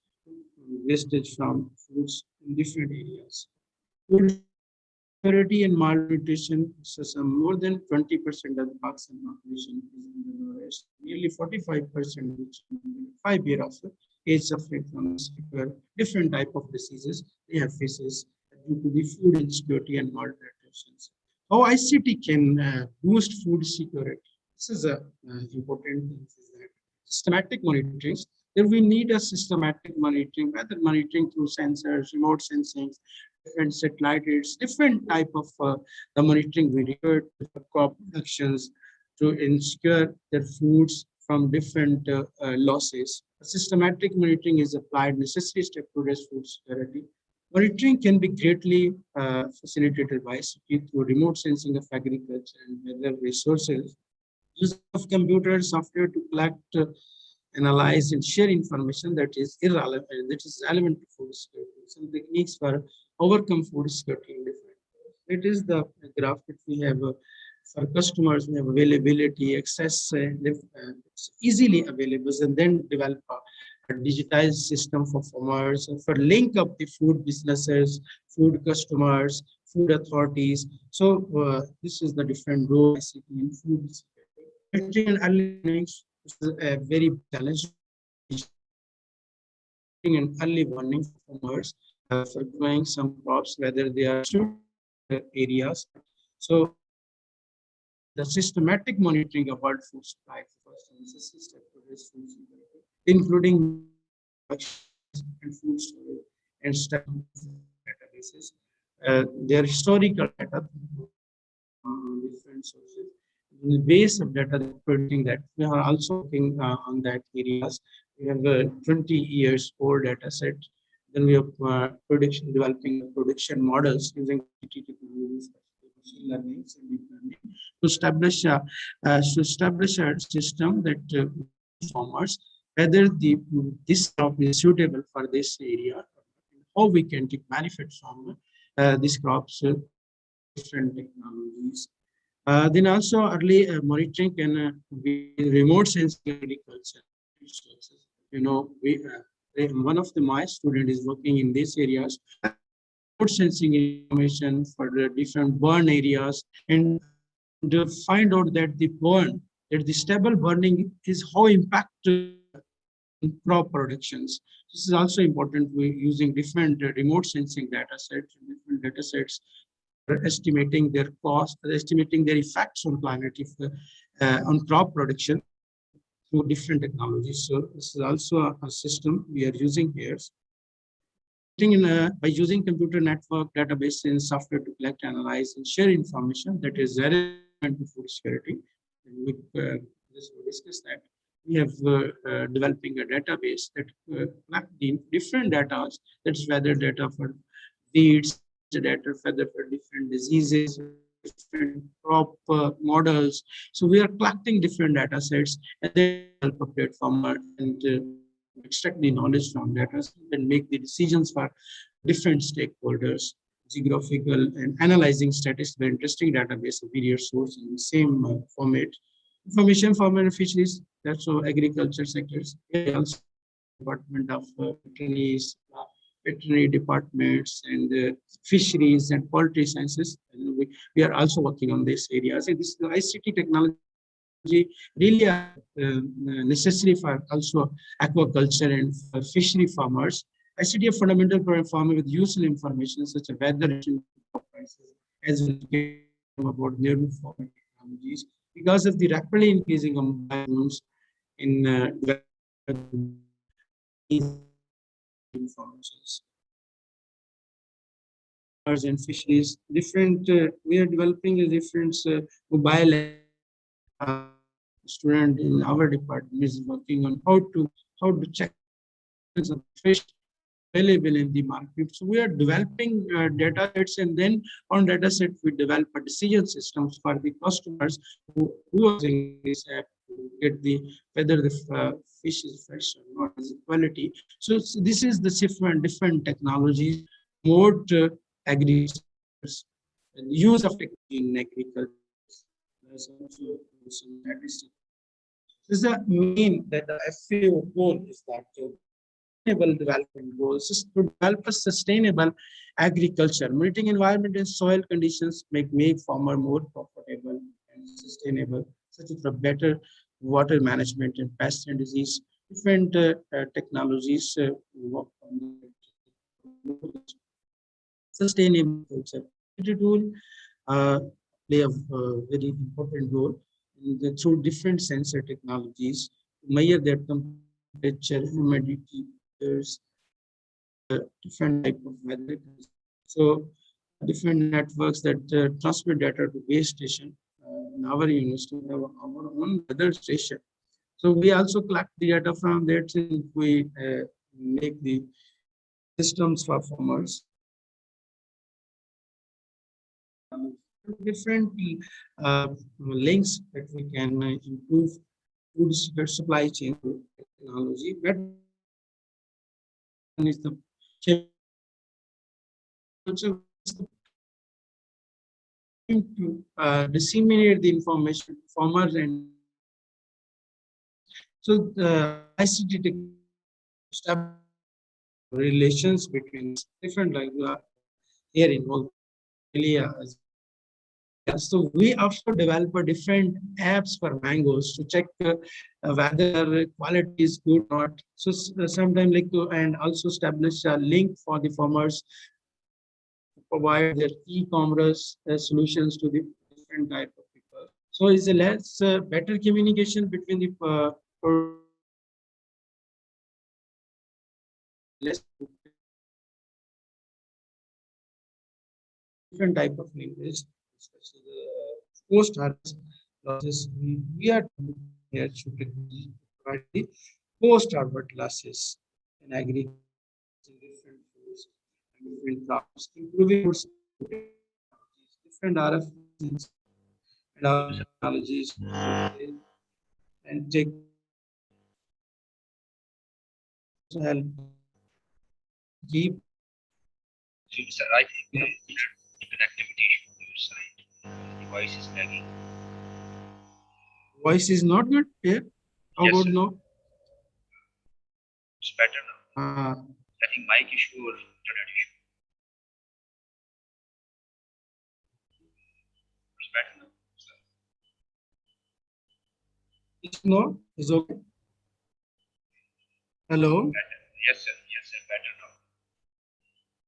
S5: wastage from foods in different areas. Food insecurity and malnutrition, so some more than 20% of the Pakistan population is in the lowest, nearly 45%, which 5 years of age suffering from different type of diseases they have faces due to the food insecurity and malnutrition. How ICT can boost food security? This is a important thing. Is that systematic monitoring. There we need a systematic monitoring, whether monitoring through sensors, remote sensing, different satellites, different type of the monitoring we require for crop productions to ensure their foods from different losses. Systematic monitoring is applied necessary step to address food security. Monitoring can be greatly facilitated by ICT through remote sensing of agriculture and weather resources, use of computer and software to collect, analyze, and share information that is irrelevant, that is relevant to food security. Some techniques for overcome food security in different ways. It is the graph that we have for customers. We have availability, access, it's easily available, and then develop a digitized system for farmers, for link up the food businesses, food customers, food authorities. So this is the different role ICT in food security. And early warnings, this is a very challenging and early warning for farmers for growing some crops, whether they are areas. So the systematic monitoring of world food supply including and food storage and databases. Their historical data from different sources. In the base of data producing that, we are also working on that areas. We have a 20 years old data set. Then we have developing prediction models using technologies, machine learning, and deep learning to establish a system that farmers whether this crop is suitable for this area, how we can take benefit from these crops, different technologies. Then also early monitoring can be remote sensing agriculture. You know, one of my students is working in these areas, remote sensing information for the different burn areas, and to find out that the stable burning is how impact crop productions. This is also important. We're using different remote sensing data sets, different data sets for estimating their cost, estimating their effects on climate, on crop production through different technologies. So this is also a system we are using here. By using computer network databases and software to collect, analyze, and share information that is relevant to food security. And we discuss that. We have developing a database that collects different data. That's weather data for weeds, data for different diseases, different crop models. So we are collecting different data sets and then help a platform and extract the knowledge from data and make the decisions for different stakeholders, geographical and analyzing statistics, very interesting database of various sources in the same format. Information farmer and fisheries, that's so agriculture sectors. We also Department of Veterinary, veterinary departments and fisheries and poultry sciences. And we are also working on this area. So this ICT technology really are necessary for also aquaculture and for fishery farmers. ICT are fundamental for a farmer with useful information such as weather prices, as well as about new farming technologies. Because of the rapidly increasing of mobile phones in informations and fisheries, different we are developing a different mobile student in our department is working on how to check the fish available in the market. So we are developing data sets, and then on data set we develop a decision systems for the customers who are using this app to get the whether the fish is fresh or not, is quality. So this is the different technologies, more agriculture, and use of technology in agriculture. There's also some statistics. This is the main that the FAO goal is that sustainable development goals is to develop a sustainable agriculture. Monitoring environment and soil conditions make farmer more profitable and sustainable, such as the better water management and pest and disease. Different technologies work on sustainable culture. Tool play a very important role through different sensor technologies to measure their temperature, humidity, different type of weather. So different networks that transmit data to base station. In our university, we have our own weather station. So we also collect the data from that, and we make the systems for farmers. Different links that we can improve food supply chain technology. But is the to disseminate the information to farmers, and so the ICT relations between different like here in Australia. So we also develop a different apps for mangoes to check whether quality is good or not. So sometimes like to and also establish a link for the farmers to provide their e-commerce solutions to the different type of people. So it's a less better communication between the less different type of language. Post harvest losses. We are here to provide the post harvest losses in agriculture, different foods, and different crops, improving different RF and technologies, and take help keep.
S4: Sir, I think connectivity issue on your side. The voice is lagging.
S5: Voice is not good here. How
S4: Yes,
S5: about
S4: sir.
S5: now?
S4: It's better now. I think mic issue or internet issue. It's better now, sir.
S5: It's no, it's okay. Hello.
S4: Better. Yes, sir. Yes, sir. Better now.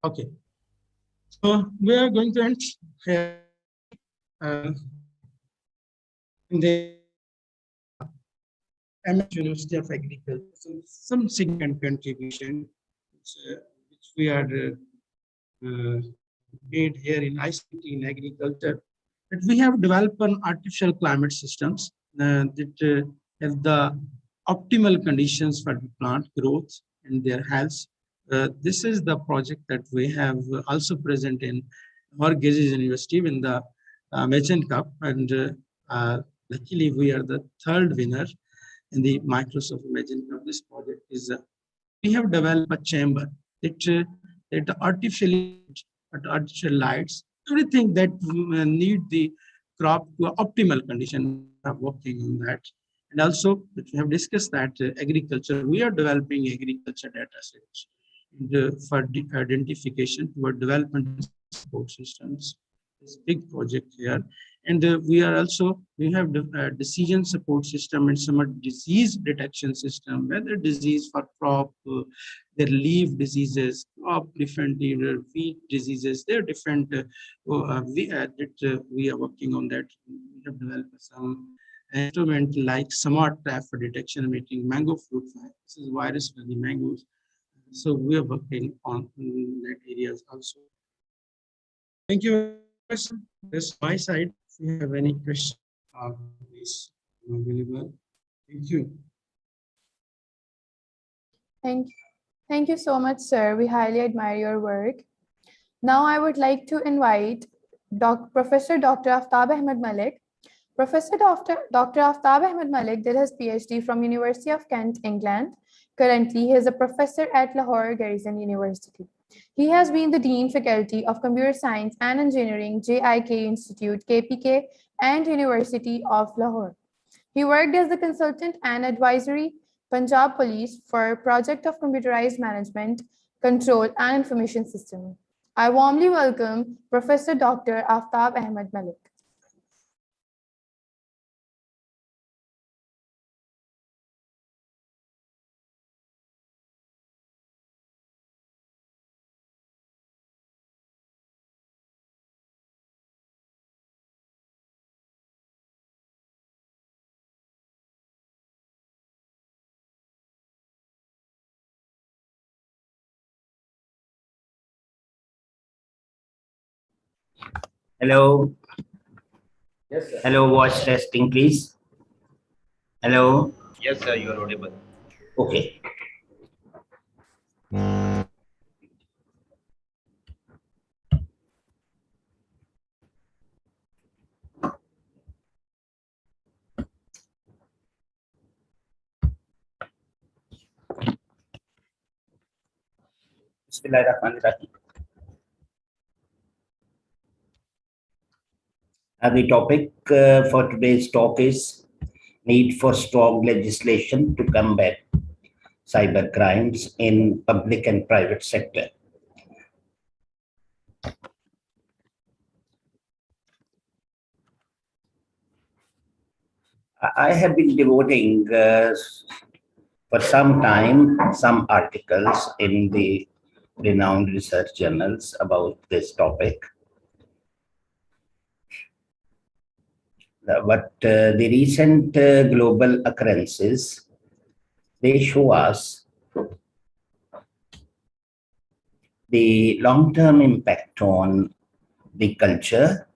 S5: Okay. So we are going to end here. In the MS University of Agriculture, some significant contribution which we are made here in ICT in agriculture. That we have developed an artificial climate systems that have the optimal conditions for the plant growth and their health. This is the project that we have also present in our Gazes University in the Machen Cup, and luckily we are the third winner in the Microsoft Imagine Cup. This project is we have developed a chamber that artificial lights, everything that need the crop to optimal condition. We are working on that. And also, we have discussed that agriculture, we are developing agriculture data sets for identification toward development support systems. This big project here. And we have the decision support system and some disease detection system, whether disease for crop, their leaf diseases, crop different wheat diseases, they're different. We are working on that. We have developed some instrument like smart trap for detection and making mango fruit fly. This is virus for the mangoes. So we are working on that areas also. Thank you. That's my side. If you have any questions, please, I'm available. Thank you.
S2: Thank you so much, sir. We highly admire your work. Now I would like to invite Professor Dr. Aftab Ahmed Malik. Professor Dr. Aftab Ahmed Malik did his PhD from University of Kent, England. Currently, he is a professor at Lahore Garrison University. He has been the Dean Faculty of Computer Science and Engineering, JIK Institute, KPK, and University of Lahore. He worked as the consultant and advisory Punjab Police for Project of Computerized Management, Control and Information System. I warmly welcome Professor Dr. Aftab Ahmed Malik.
S6: Hello.
S4: Yes, sir.
S6: Hello, voice testing, please. Hello.
S4: Yes, sir, you are audible.
S6: Okay. Bismillahirrahmanirrahim. The topic for today's talk is need for strong legislation to combat cyber crimes in public and private sector. I have been devoting for some time some articles in the renowned research journals about this topic. But the recent global occurrences, they show us the long-term impact on the culture,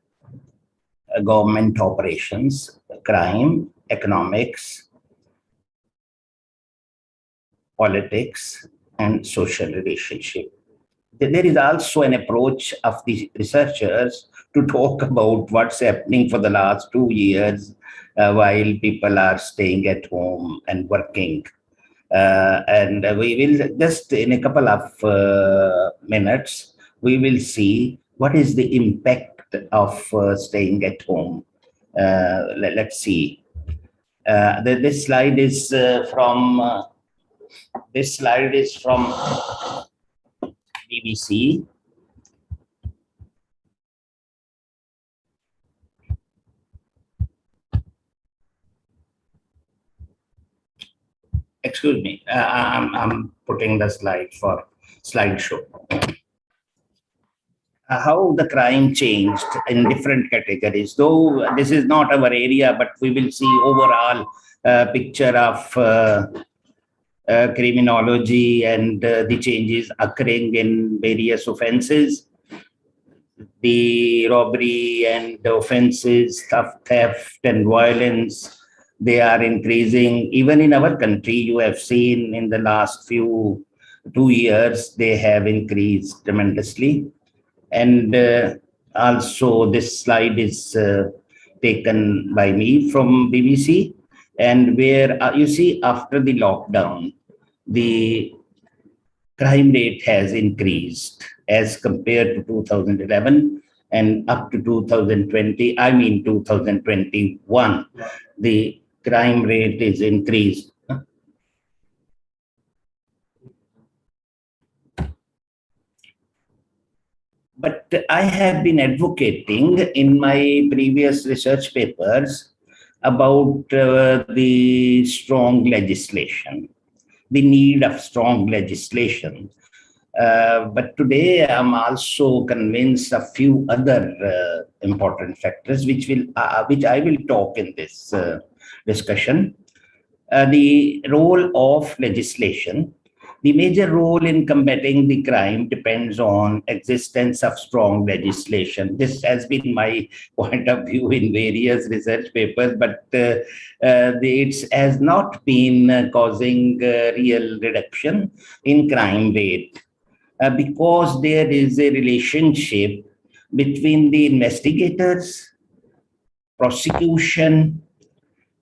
S6: government operations, crime, economics, politics, and social relationship. There is also an approach of the researchers to talk about what's happening for the last 2 years while people are staying at home and working. And we will just in a couple of minutes, we will see what is the impact of staying at home. Let's see. This slide is from BBC. Excuse me, I'm putting the slide for slideshow. How the crime changed in different categories. Though this is not our area, but we will see overall picture of criminology and the changes occurring in various offenses. The robbery and the offenses, theft and violence, they are increasing. Even in our country, you have seen in the last 2 years, they have increased tremendously. And also this slide is taken by me from BBC, and where you see after the lockdown, the crime rate has increased as compared to 2011. And up to 2020, I mean 2021, the crime rate is increased. But I have been advocating in my previous research papers about the strong legislation, the need of strong legislation. But today I'm also convinced of few other important factors which I will talk in this discussion. The role of legislation. The major role in combating the crime depends on existence of strong legislation. This has been my point of view in various research papers, but it has not been causing real reduction in crime rate because there is a relationship between the investigators, prosecution,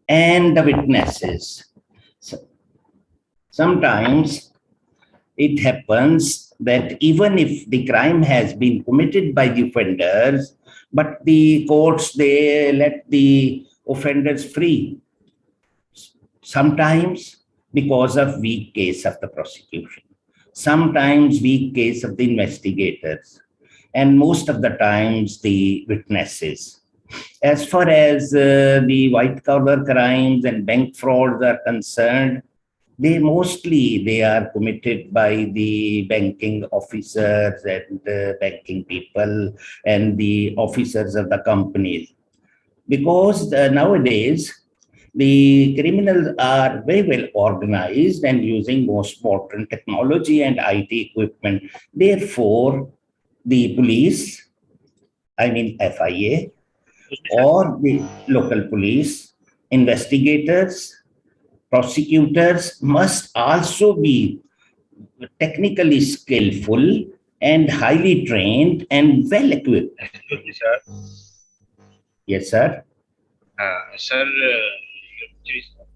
S6: and the witnesses. Sometimes it happens that even if the crime has been committed by the offenders, but the courts, they let the offenders free. Sometimes because of weak case of the prosecution, sometimes weak case of the investigators, and most of the times the witnesses. As far as the white collar crimes and bank frauds are concerned, they are committed by the banking officers and banking people and the officers of the companies. Because nowadays, the criminals are very well organized and using most modern technology and IT equipment. Therefore, the police, I mean FIA, or the local police, investigators, prosecutors must also be technically skillful and highly trained and well equipped.
S4: Excuse me, sir.
S6: Yes, sir.
S4: Sir, your picture is not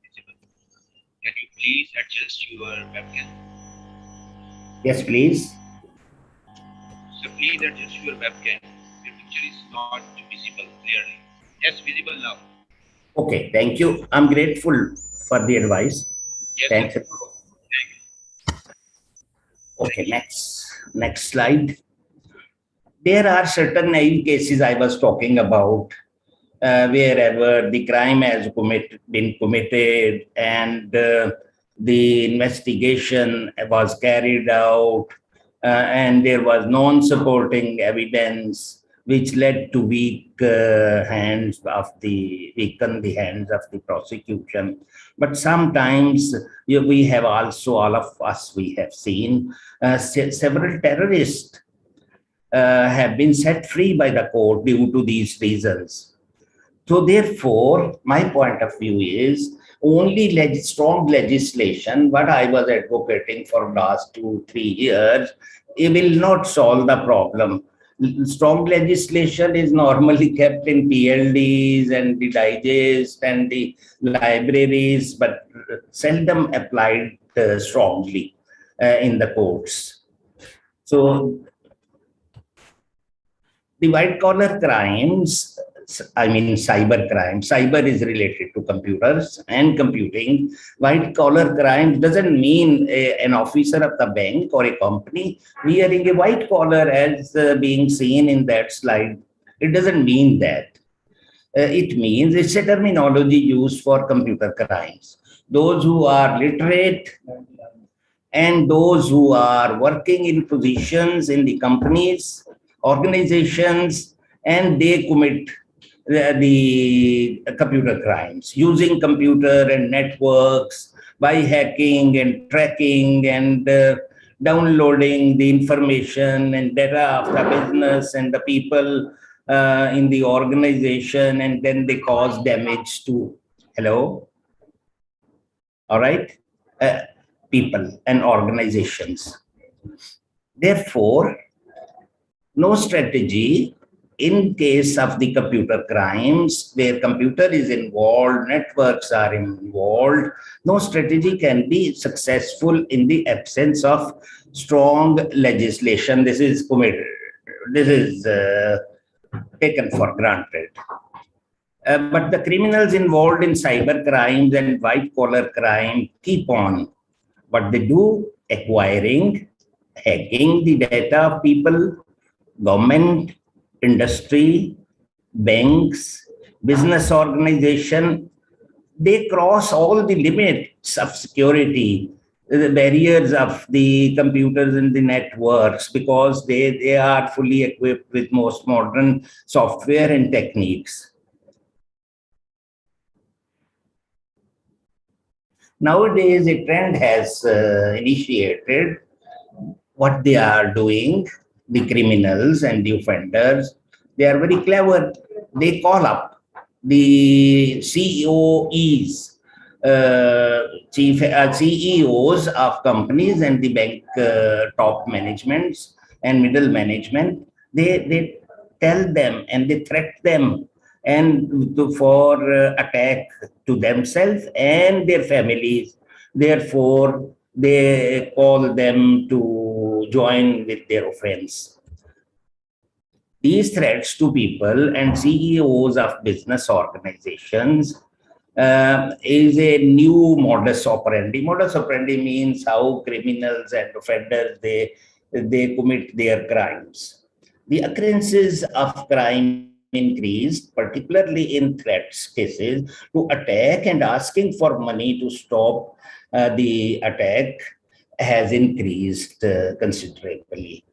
S4: visible. Can you please adjust your webcam?
S6: Yes, please.
S4: So please adjust your webcam. Your picture is not visible clearly. Yes, visible now.
S6: Okay, thank you. I'm grateful for the advice.
S4: Yes,
S6: Thanks.
S4: sir.
S6: Okay, next slide. There are certain naive cases I was talking about wherever the crime has been committed and the investigation was carried out and there was non-supporting evidence which led to weaken the hands of the prosecution. But sometimes we have also, all of us, we have seen several terrorists have been set free by the court due to these reasons. So therefore, my point of view is only strong legislation, what I was advocating for last 2-3 years, it will not solve the problem. Strong legislation is normally kept in PLDs and the digest and the libraries, but seldom applied strongly in the courts. So the white collar crimes, I mean cyber crime, cyber is related to computers and computing. White collar crime doesn't mean an officer of the bank or a company wearing a white collar as being seen in that slide. It doesn't mean that. It means it's a terminology used for computer crimes. Those who are literate and those who are working in positions in the companies, organizations, and they commit the computer crimes using computer and networks by hacking and tracking and downloading the information and data of the business and the people in the organization, and then they cause damage to all right, people and organizations. Therefore, no strategy in case of the computer crimes where computer is involved, networks are involved, no strategy can be successful in the absence of strong legislation. This is this is taken for granted. But the criminals involved in cyber crimes and white collar crime keep on what they do, acquiring, hacking the data of people, government, industry, banks, business organization. They cross all the limits of security, the barriers of the computers and the networks, because they are fully equipped with most modern software and techniques. Nowadays, a trend has initiated. What they are doing, the criminals and the offenders, they are very clever. They call up the CEOs, CEOs of companies and the bank top managements and middle management. They tell them and they threat them and for attack to themselves and their families. Therefore, they call them to join with their offense. These threats to people and CEOs of business organizations is a new modus operandi. Modus operandi means how criminals and offenders, they commit their crimes. The occurrences of crime increased, particularly in threats cases, to attack and asking for money to stop the attack has increased considerably.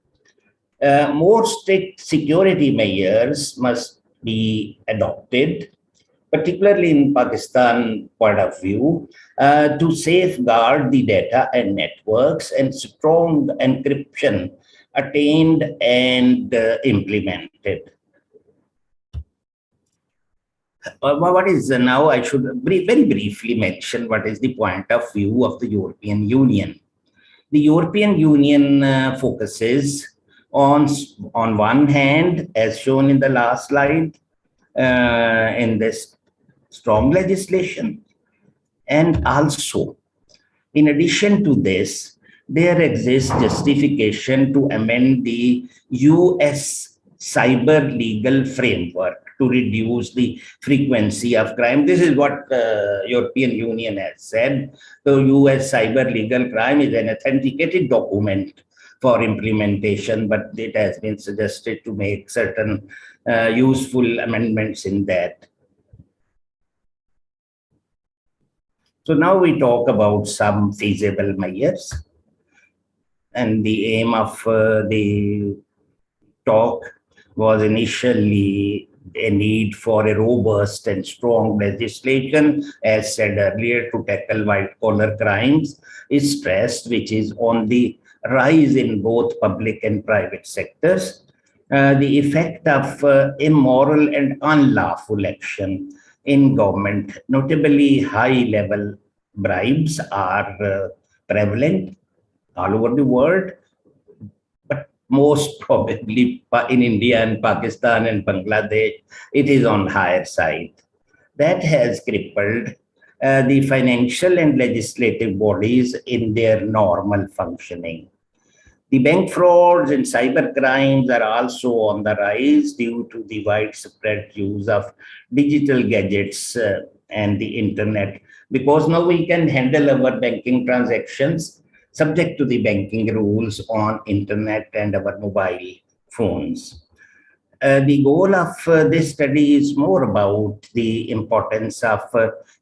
S6: More strict security measures must be adopted, particularly in Pakistan point of view, to safeguard the data and networks, and strong encryption attained and implemented. What is now, I should very briefly mention what is the point of view of the European Union. The European Union focuses on one hand, as shown in the last slide, in this strong legislation, and also, in addition to this, there exists justification to amend the US cyber legal framework to reduce the frequency of crime. This is what European Union has said. The US cyber legal crime is an authenticated document for implementation, but it has been suggested to make certain useful amendments in that. So now we talk about some feasible measures. And the aim of the talk was initially a need for a robust and strong legislation, as said earlier, to tackle white-collar crimes, is stressed, which is on the rise in both public and private sectors. The effect of immoral and unlawful action in government, notably high-level bribes, are prevalent all over the world, but most probably in India and Pakistan and Bangladesh, it is on higher side. That has crippled the financial and legislative bodies in their normal functioning. The bank frauds and cyber crimes are also on the rise due to the widespread use of digital gadgets and the internet, because now we can handle our banking transactions subject to the banking rules on internet and our mobile phones. The goal of this study is more about the importance of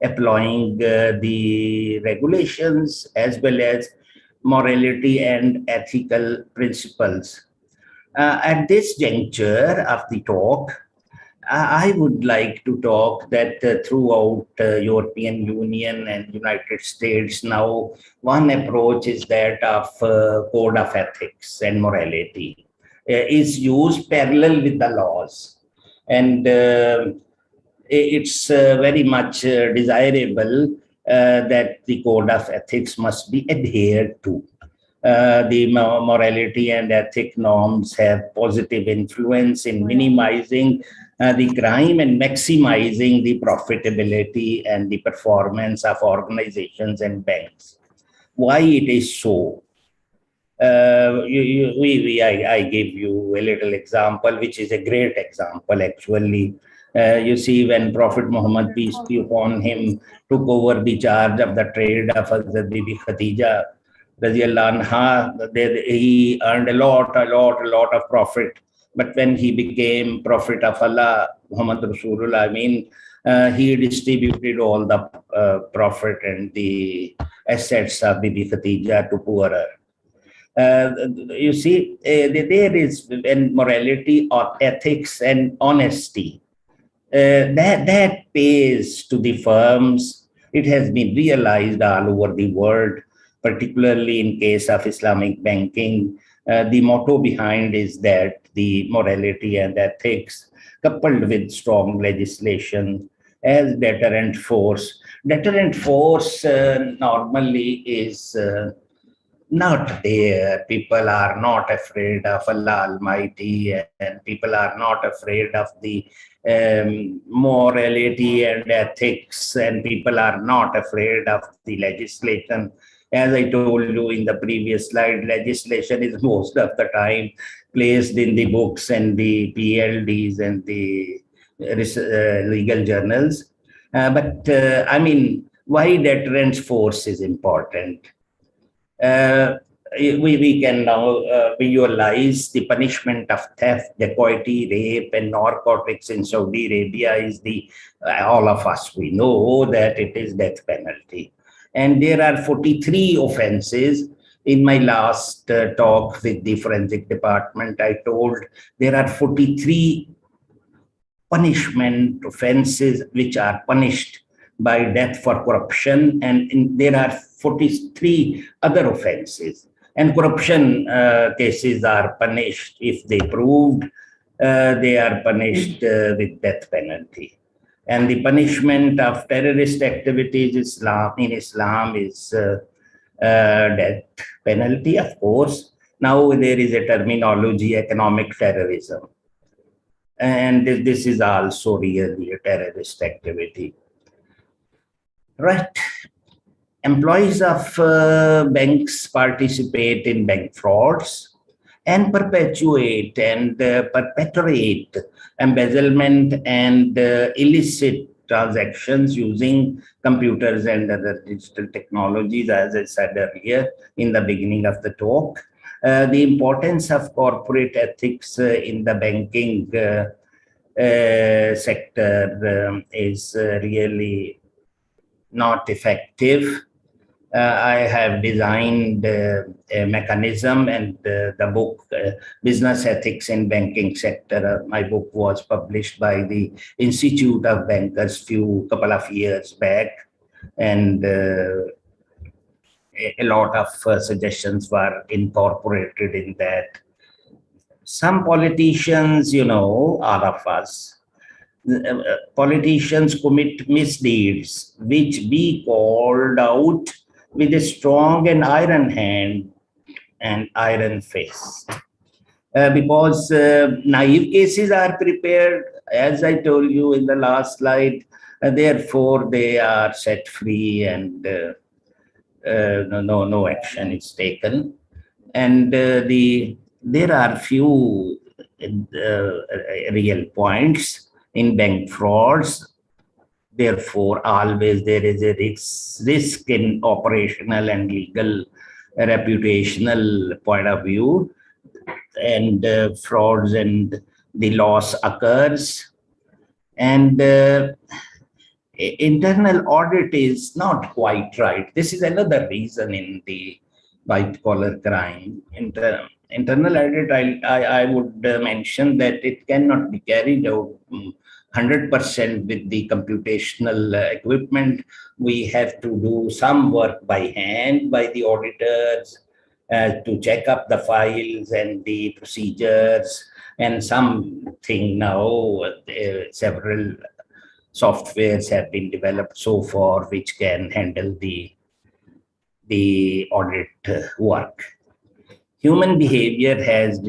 S6: applying the regulations as well as morality and ethical principles. At this juncture of the talk, I would like to talk that throughout European Union and United States now, one approach is that of code of ethics and morality is used parallel with the laws. And it's very much desirable that the code of ethics must be adhered to. The morality and ethic norms have positive influence in minimizing the crime and maximizing the profitability and the performance of organizations and banks. Why it is so? I give you a little example, which is a great example actually. You see, when Prophet Muhammad, peace be upon him, took over the charge of the trade of Hazrat Bibi Khadija, radiallahu anha, he earned a lot of profit. But when he became Prophet of Allah, Muhammad Rasulullah, I mean, he distributed all the profit and the assets of Bibi Khadija to poorer. You see, there is when morality or ethics and honesty, that pays to the firms. It has been realized all over the world, particularly in case of Islamic banking. The motto behind is that the morality and ethics, coupled with strong legislation as deterrent force. Deterrent force normally is not there. People are not afraid of Allah Almighty, and people are not afraid of the morality and ethics, and people are not afraid of the legislation. As I told you in the previous slide, legislation is most of the time placed in the books and the PLDs and the legal journals. I mean, why deterrent force is important? We can now visualize the punishment of theft, dacoity, rape, and narcotics in Saudi Arabia is all of us, we know that it is death penalty. And there are 43 offenses. In my last talk with the forensic department, I told there are 43 punishment offenses which are punished by death for corruption, and there are 43 other offenses. And corruption cases are punished if they proved, they are punished with death penalty. And the punishment of terrorist activities in Islam is death penalty, of course. Now there is a terminology, economic terrorism. And this is also really a terrorist activity. Right. Employees of banks participate in bank frauds and perpetuate and perpetuate embezzlement and illicit transactions using computers and other digital technologies, as I said earlier in the beginning of the talk. The importance of corporate ethics in the banking sector is really not effective. I have designed a mechanism, and the book Business Ethics in Banking Sector, my book was published by the Institute of Bankers couple of years back, and a lot of suggestions were incorporated in that. Some politicians, all of us, politicians commit misdeeds which be called out with a strong and iron hand and iron fist. Because naive cases are prepared, as I told you in the last slide, therefore they are set free and no action is taken. And there are few real points in bank frauds. Therefore, always there is a risk in operational and legal reputational point of view, and frauds and the loss occurs. And internal audit is not quite right. This is another reason in the white collar crime. Internal audit, I would mention that it cannot be carried out 100% with the computational equipment. We have to do some work by hand by the auditors to check up the files and the procedures, and something now several softwares have been developed so far which can handle the audit work. Human behavior has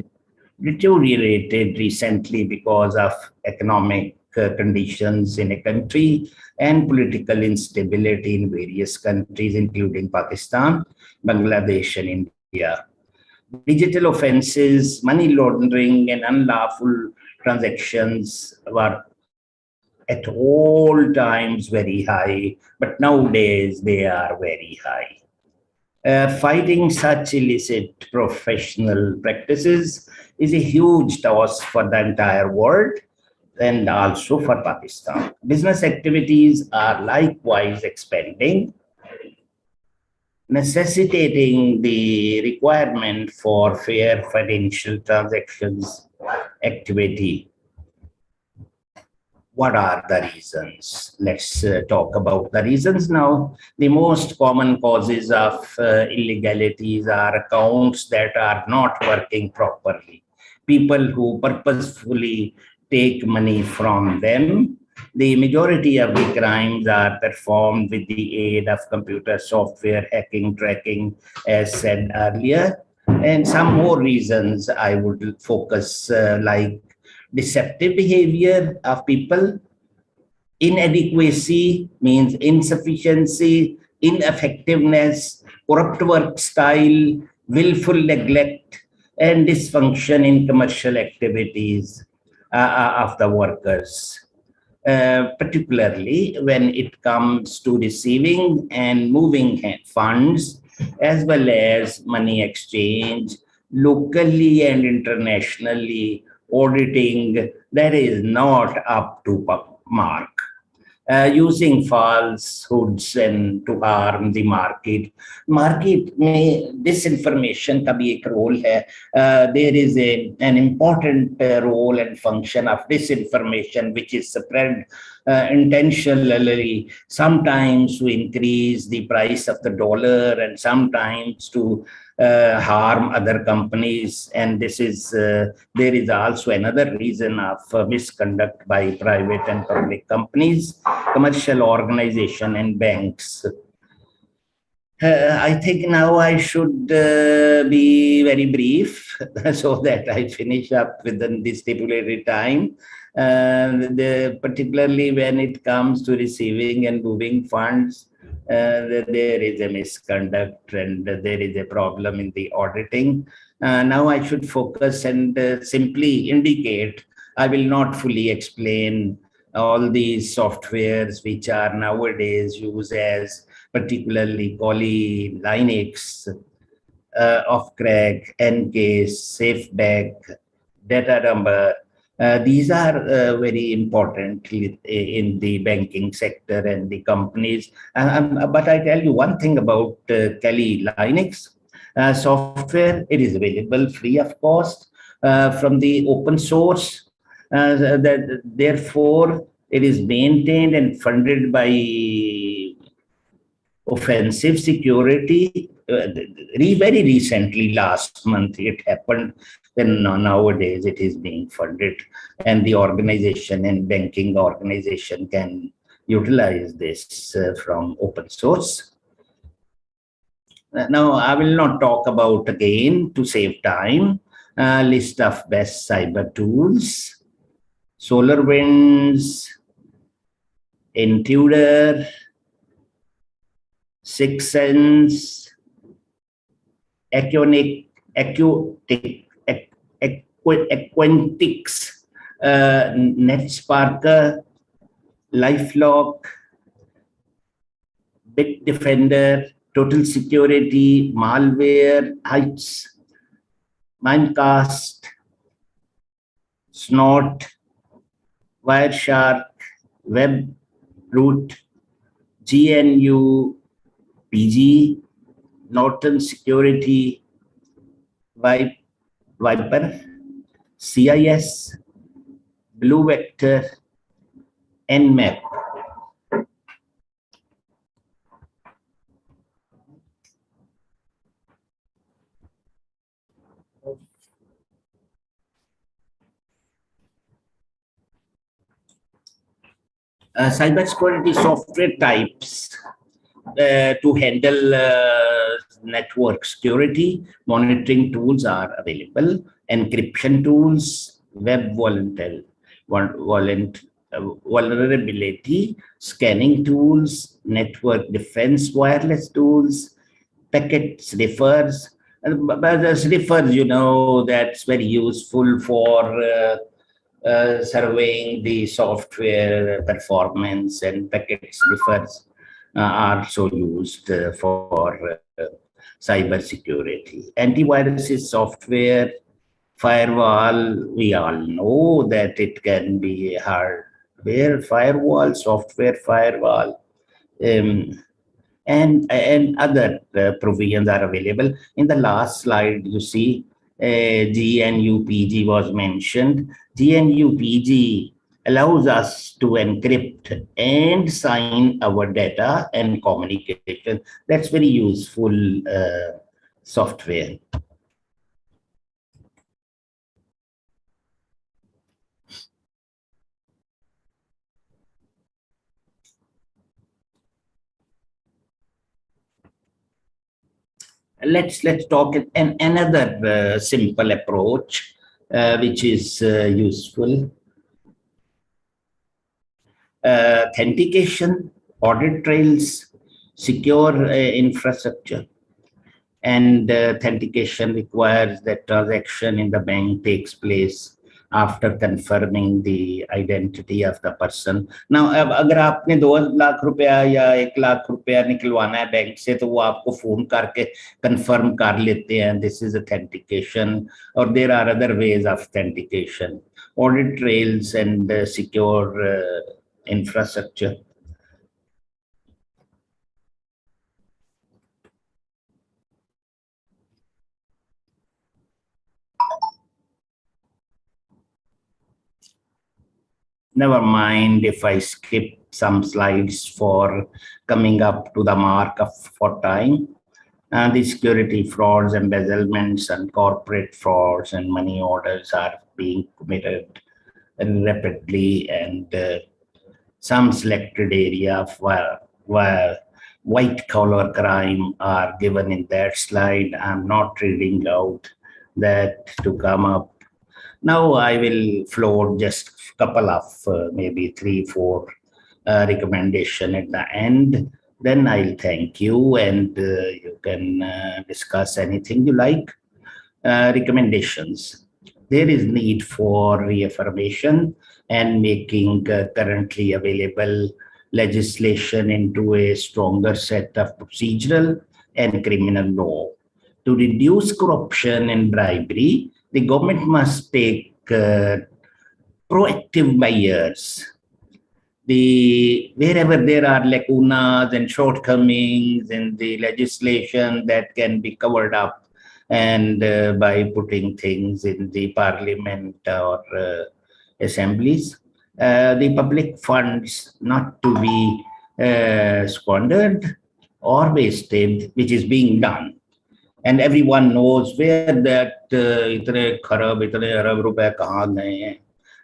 S6: deteriorated recently because of economic conditions in a country and political instability in various countries, including Pakistan, Bangladesh, and India. digital offenses, money laundering, and unlawful transactions were at all times very high, but nowadays they are very high. Fighting such illicit professional practices is a huge task for the entire world and also for Pakistan. Business activities are likewise expanding, necessitating the requirement for fair financial transactions activity. What are the reasons? Let's talk about the reasons now. The most common causes of illegalities are accounts that are not working properly. People who purposefully take money from them. The majority of the crimes are performed with the aid of computer software, hacking, tracking, as said earlier. And some more reasons I would focus like deceptive behavior of people. Inadequacy means insufficiency, ineffectiveness, corrupt work style, willful neglect, and dysfunction in commercial activities of the workers. Particularly when it comes to receiving and moving funds, as well as money exchange, locally and internationally, auditing that is not up to mark. Using falsehoods and to harm the market. Market में disinformation का भी एक role है. There is an important role and function of disinformation which is spread intentionally, sometimes to increase the price of the dollar and sometimes to harm other companies. And this is there is also another reason of misconduct by private and public companies, commercial organization, and banks. I think now I should be very brief so that I finish up within the stipulated time. Particularly when it comes to receiving and moving funds, there is a misconduct and there is a problem in the auditing. Now I should focus and simply indicate. I will not fully explain all these softwares which are nowadays used as particularly Kali, Linux, Off-Crack, Encase, SafeBack, Data Number. These are very important in the banking sector and the companies. But I tell you one thing about Kali Linux software. It is available free of cost from the open source. Therefore, it is maintained and funded by offensive security. Very recently, last month, it happened. Then nowadays it is being funded, and the organization and banking organization can utilize this from open source. Now, I will not talk about again to save time. List of best cyber tools: SolarWinds, Intruder, Sixth Sense, Aquantix, NetSparker, LifeLock, Bitdefender, Total Security, Malware, Heights, Mimecast, Snort, Wireshark, WebRoot, GNU, PG, Norton Security, Viper, CIS, Blue Vector, Nmap. Cybersecurity software types to handle network security. Monitoring tools are available. Encryption tools, web vulnerability, scanning tools, network defense wireless tools, packet sniffers. But the sniffers, that's very useful for surveying the software performance, and packet sniffers are so used for cyber security. Antivirus is software. Firewall, we all know that it can be hardware firewall, software firewall, and other provisions are available. In the last slide, you see GNUPG was mentioned. GNUPG allows us to encrypt and sign our data and communication. That's very useful software. Let's talk another simple approach which is useful. Authentication, audit trails, secure infrastructure. And authentication requires that transaction in the bank takes place after confirming the identity of the person. Now, अगर आपने 2 लाख रुपया या 1 लाख रुपया निकलवाना है bank से, तो वो आपको फोन करके confirm कर लेते हैं. This is authentication, or there are other ways of authentication. Audit trails and secure infrastructure. Never mind if I skip some slides for coming up to the mark for time. The security frauds, embezzlements, and corporate frauds and money orders are being committed rapidly, and some selected area of white collar crime are given in that slide. I'm not reading out that to come up. Now I will float just a couple of maybe 3-4 recommendation at the end. Then I'll thank you, and you can discuss anything you like. Recommendations. There is need for reaffirmation and making currently available legislation into a stronger set of procedural and criminal law. To reduce corruption and bribery, the government must take proactive measures. Wherever there are lacunas and shortcomings in the legislation, that can be covered up, and by putting things in the parliament or assemblies. The public funds not to be squandered or wasted, which is being done. And everyone knows where that itne kharab, itne arab rupees kahan gaye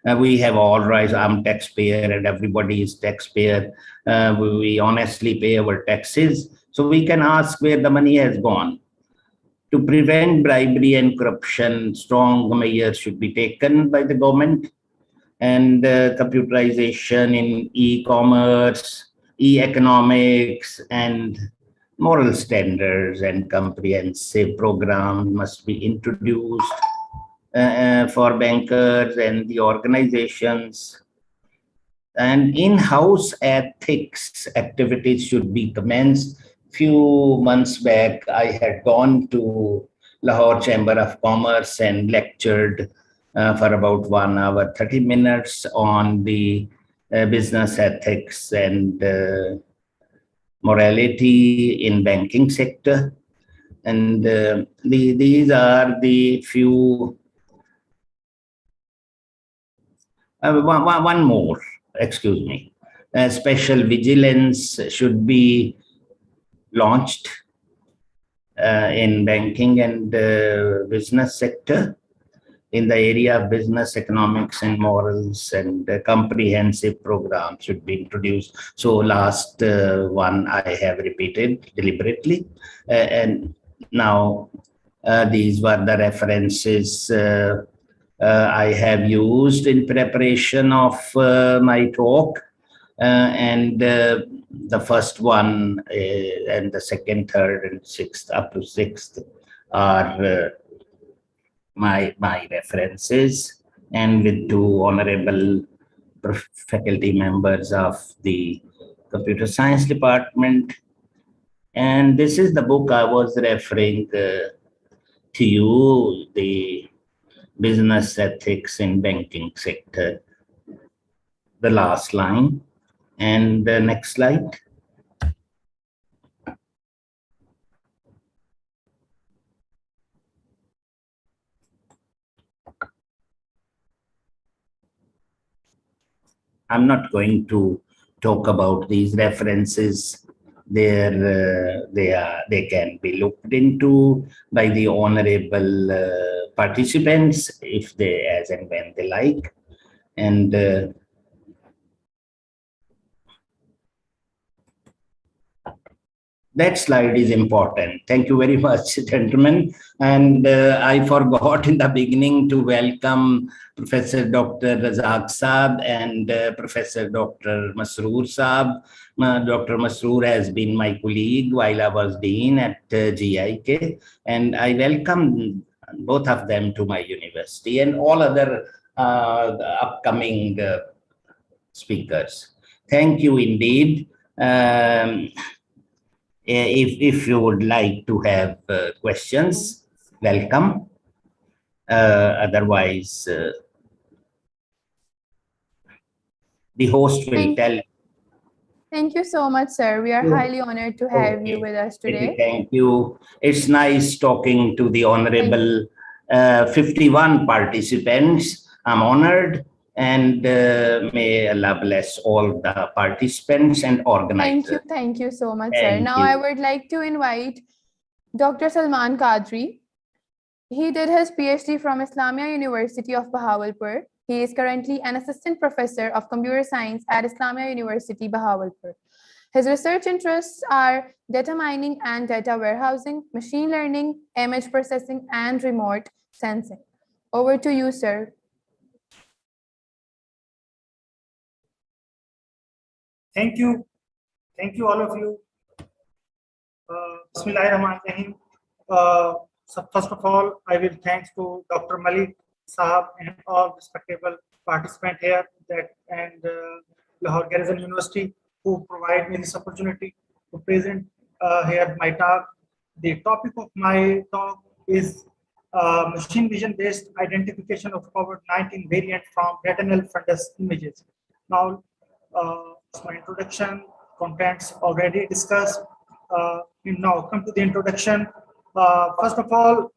S6: hain. We have all rights. I'm taxpayer and everybody is taxpayer. We honestly pay our taxes. So we can ask where the money has gone. To prevent bribery and corruption, strong measures should be taken by the government. And computerization in e-commerce, e-economics, and moral standards and comprehensive programs must be introduced for bankers and the organizations. And in-house ethics activities should be commenced. Few months back, I had gone to Lahore Chamber of Commerce and lectured for about 1 hour, 30 minutes on the business ethics and morality in banking sector. And these are the few. One more, excuse me. Special vigilance should be launched in banking and business sector, in the area of business economics and morals, and comprehensive program should be introduced. So last one I have repeated deliberately, and now these were the references I have used in preparation of my talk, and the first one and the second, third, and sixth, up to sixth are my references, and with two honorable faculty members of the computer science department. And this is the book I was referring to you, the business ethics in banking sector, the last line. And the next slide. I'm not going to talk about these references. They can be looked into by the honorable participants if they, as and when they like. And that slide is important. Thank you very much, gentlemen. And I forgot in the beginning to welcome Professor Dr. Razak Saab and Professor Dr. Masroor Saab. Dr. Masroor has been my colleague while I was dean at GIK, and I welcome both of them to my university and all other upcoming speakers. Thank you indeed. If you would like to have questions, welcome. Otherwise, the host will tell.
S2: Thank you so much, sir. We are highly honored to have you with us today.
S6: Thank you. It's nice talking to the honorable 51 participants. I'm honored. And may Allah bless all the participants and organizers.
S2: Thank you so much, sir. Now I would like to invite Dr. Salman Khadri. He did his PhD from Islamia University of Bahawalpur. He is currently an assistant professor of computer science at Islamia University, Bahawalpur. His research interests are data mining and data warehousing, machine learning, image processing, and remote sensing. Over to you, sir.
S7: Thank you. Thank you, all of you. Bismillahirrahmanirrahim. So first of all, I will thanks to Dr. Malik Sahab and all respectable participants here and Lahore Garrison University who provide me this opportunity to present here my talk. The topic of my talk is machine vision based identification of COVID-19 variant from retinal fundus images. Now, my introduction contents already discussed. Now come to the introduction. First of all,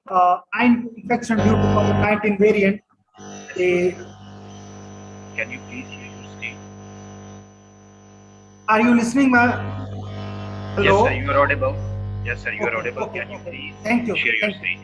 S7: infection due to COVID-19 variant.
S4: Can you please hear your stage?
S7: Are you listening, ma'am? Hello?
S4: Yes, sir, you are audible. Yes, sir, you are audible.
S7: Okay,
S4: Can you please
S7: Thank you.
S4: share your
S7: Thank you.
S4: stage?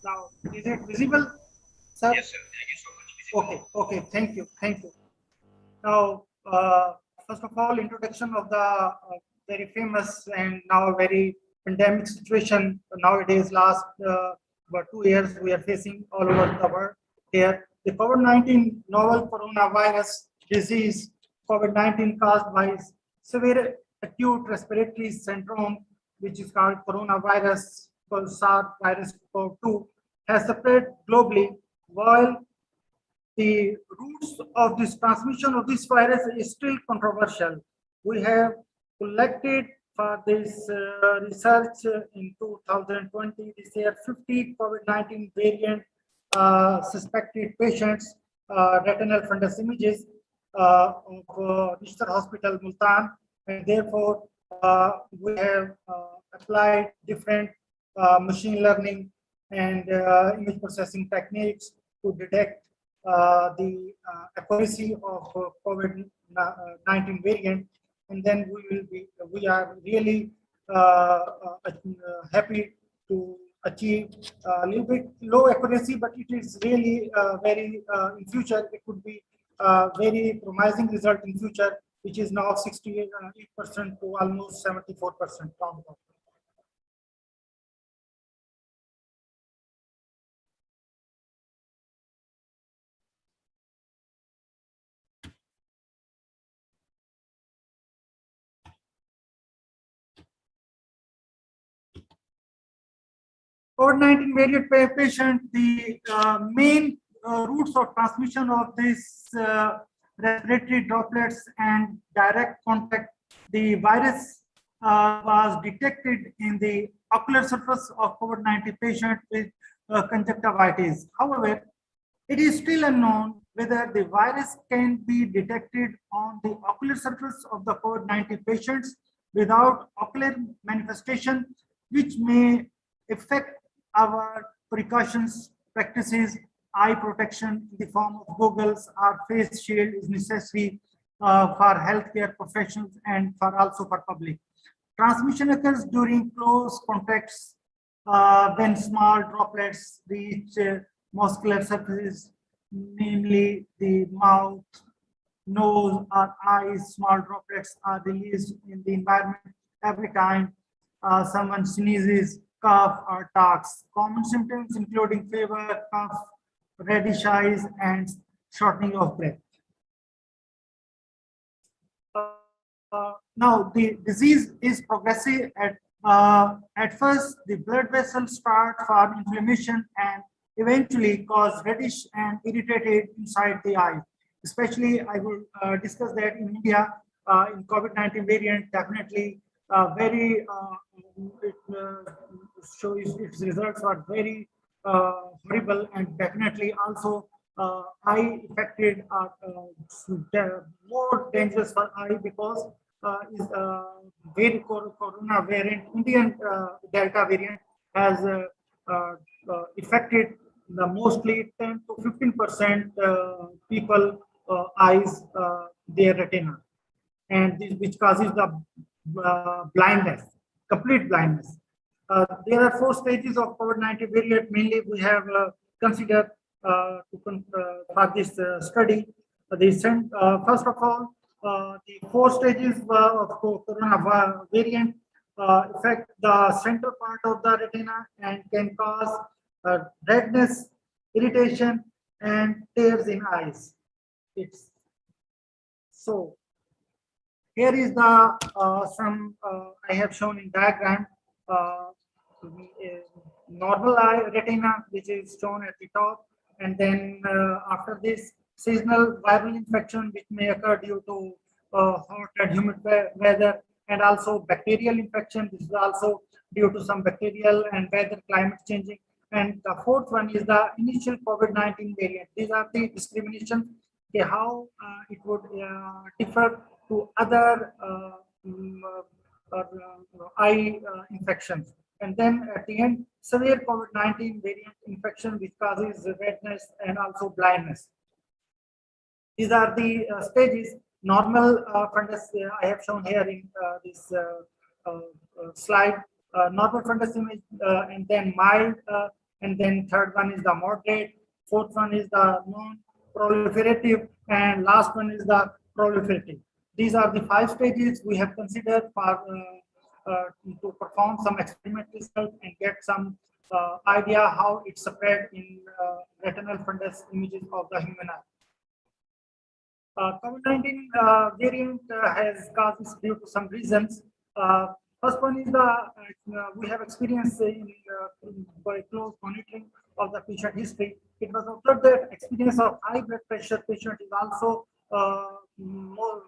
S7: Now, is it visible, sir?
S4: Yes, sir. Thank you so much.
S7: Okay. Thank you. Now, first of all, introduction of the very famous and now very pandemic situation nowadays. Last about 2 years, we are facing all over the world. Here, the COVID-19 novel coronavirus disease, COVID-19 caused by severe acute respiratory syndrome, which is called coronavirus, called SARS-CoV-2, has spread globally. While the roots of this transmission of this virus is still controversial. We have collected for this research in 2020 this year 50 COVID-19 variant suspected patients retinal fundus images of Registered Hospital Multan, and therefore we have applied different machine learning and image processing techniques to detect the accuracy of COVID-19 variant, and then we are really happy to achieve a little bit low accuracy, but it is really very in future it could be very promising result in future, which is now 68% to almost 74%. COVID-19 variant patient, the main routes of transmission of this respiratory droplets and direct contact, the virus was detected in the ocular surface of COVID-19 patient with conjunctivitis. However, it is still unknown whether the virus can be detected on the ocular surface of the COVID-19 patients without ocular manifestation, which may affect our precautions, practices, eye protection in the form of goggles or face shield is necessary for healthcare professionals and also for public. Transmission occurs during close contacts when small droplets reach muscular surfaces, namely the mouth, nose, or eyes. Small droplets are released in the environment every time someone sneezes, cough, or talks. Common symptoms including fever, cough, reddish eyes, and shortening of breath. Now, the disease is progressive. At first, the blood vessels start for inflammation and eventually cause reddish and irritated inside the eye. Especially, I will discuss that in India, in COVID-19 variant, definitely very, it shows its results are very horrible, and definitely also eye affected are more dangerous for eye because is very corona variant, Indian Delta variant has affected the mostly 10 to 15% people eyes, their retina, and this, which causes the blindness, complete blindness. There are 4 stages of COVID-19 variant. Mainly, we have considered for this study. First of all, the 4 stages of corona variant affect the center part of the retina and can cause redness, irritation, and tears in eyes. It's so. Here is the some I have shown in diagram. Normal eye retina, which is shown at the top, and then after this, seasonal viral infection, which may occur due to hot and humid weather, and also bacterial infection. This is also due to some bacterial and weather climate changing. And the 4th one is the initial COVID-19 variant. These are the discrimination, how it would differ to other eye infections. And then at the end, severe COVID-19 variant infection, which causes redness and also blindness. These are the stages. Normal fundus, I have shown here in this slide. Normal fundus image, and then mild, and then 3rd one is the moderate, 4th one is the non-proliferative, and last one is the proliferative. These are the 5 stages we have considered for to perform some experimental stuff and get some idea how it's spread in retinal fundus images of the human eye. COVID-19 variant has causes due to some reasons. First one is the we have experienced in by close monitoring of the patient history. It was observed that experience of high blood pressure patient is also more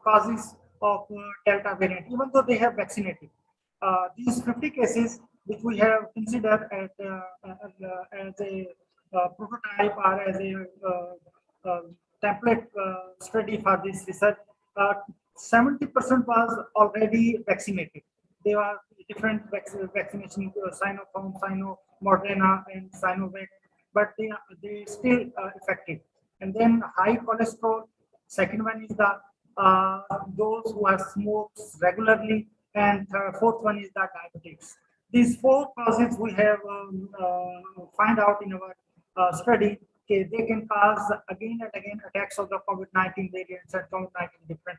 S7: causes of Delta variant, even though they have vaccinated. These 50 cases, which we have considered as a prototype or as a template study for this research, 70% was already vaccinated. They were different vaccination, Sinopharm, Moderna, and Sinovac, but they still effective. And then high cholesterol. Second one is the those who have smoked regularly, and 4th one is the diabetics. These 4 causes we have find out in our study, they can cause again and again attacks of the COVID-19 variants and COVID-19 different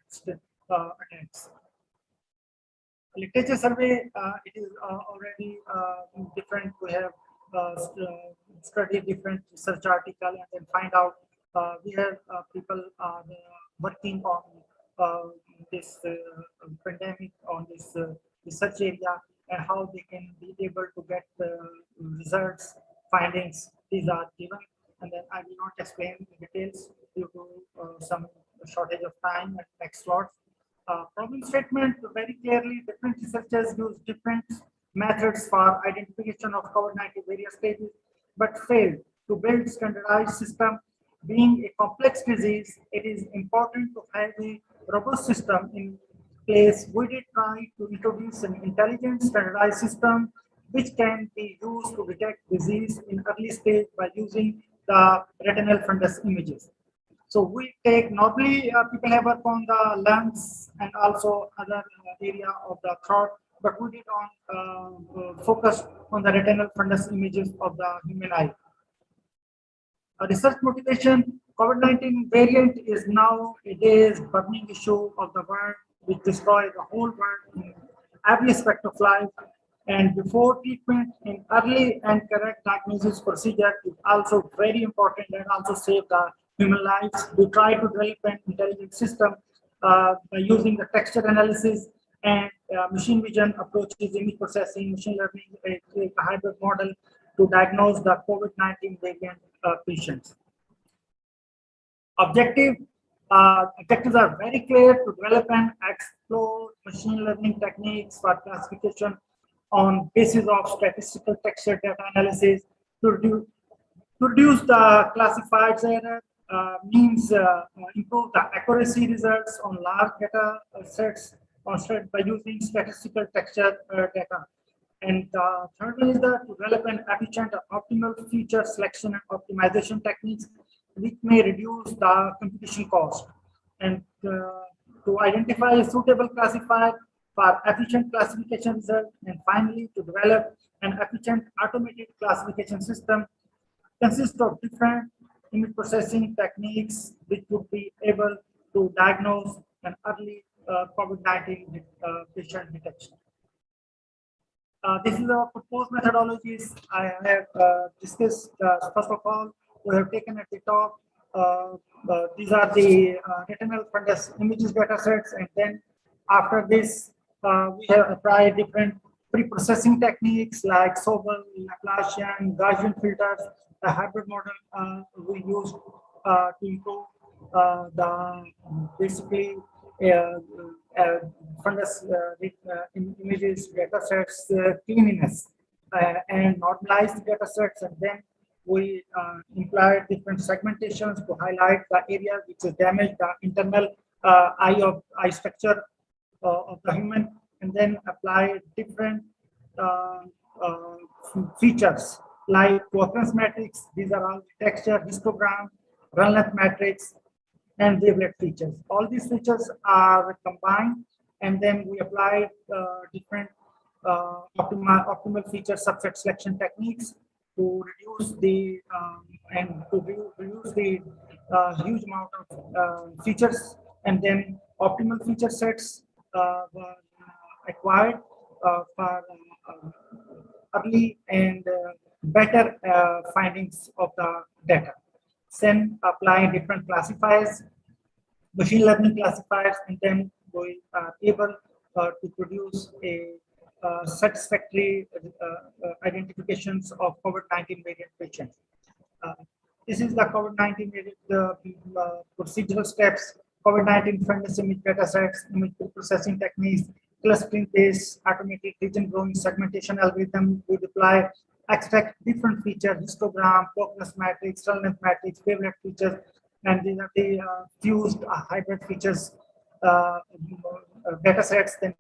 S7: attacks. Literature survey, it is already different. We have studied different research article and then find out we have people working on this pandemic, on this research area, and how they can be able to get results, findings. These are given, and then I will not explain the details due to some shortage of time and next slots. Problem statement, very clearly, different researchers use different methods for identification of COVID-19 various stages, but failed to build standardized system. Being a complex disease, it is important to have a robust system in place. We did try to introduce an intelligent standardized system which can be used to detect disease in early stage by using the retinal fundus images. So we take, normally people have worked on the lungs and also other area of the throat, but we did on focus on the retinal fundus images of the human eye. Research motivation, COVID-19 variant is now a day's burning issue of the world, which destroys the whole world in every aspect of life. And before treatment, in early and correct diagnosis procedure is also very important and also save the human lives. We try to develop an intelligent system by using the texture analysis and machine vision approaches, image processing, machine learning, a hybrid model to diagnose the COVID-19 variant patients. Objectives are very clear: to develop and explore machine learning techniques for classification on basis of statistical texture data analysis, to reduce the classified error, means improve the accuracy results on large data sets by using statistical texture data. And third one is to develop an efficient optimal feature selection and optimization techniques which may reduce the computation cost, and to identify a suitable classifier for efficient classification result, and finally to develop an efficient automated classification system consists of different image processing techniques which would be able to diagnose an early COVID-19 patient detection. This is our proposed methodologies. I have discussed. First of all, we have taken at the top. These are the retinal fundus images data sets, and then after this, we have applied different pre-processing techniques like Sobel, Laplacian, Gaussian filters. The hybrid model we used to improve the basically fundus images data sets cleanliness and normalized data sets, and then we employed different segmentations to highlight the area which is damaged, the internal eye structure of the human, and then apply different features like occurrence matrix. These are all texture, histogram, run length matrix, and wavelet features. All these features are combined, and then we applied different optimal feature subset selection techniques to reduce the huge amount of features, and then optimal feature sets were acquired for early and better findings of the data. Then applying different classifiers, machine learning classifiers, and then we are able to produce a satisfactory identifications of COVID-19 variant patients. This is the COVID-19 variant, the procedural steps, COVID-19 fundus image data sets, image processing techniques, clustering-based automated region growing segmentation algorithm. We deploy, extract different features, histogram, focus matrix, run length matrix, wavelet features, and these are the fused hybrid features data sets. Then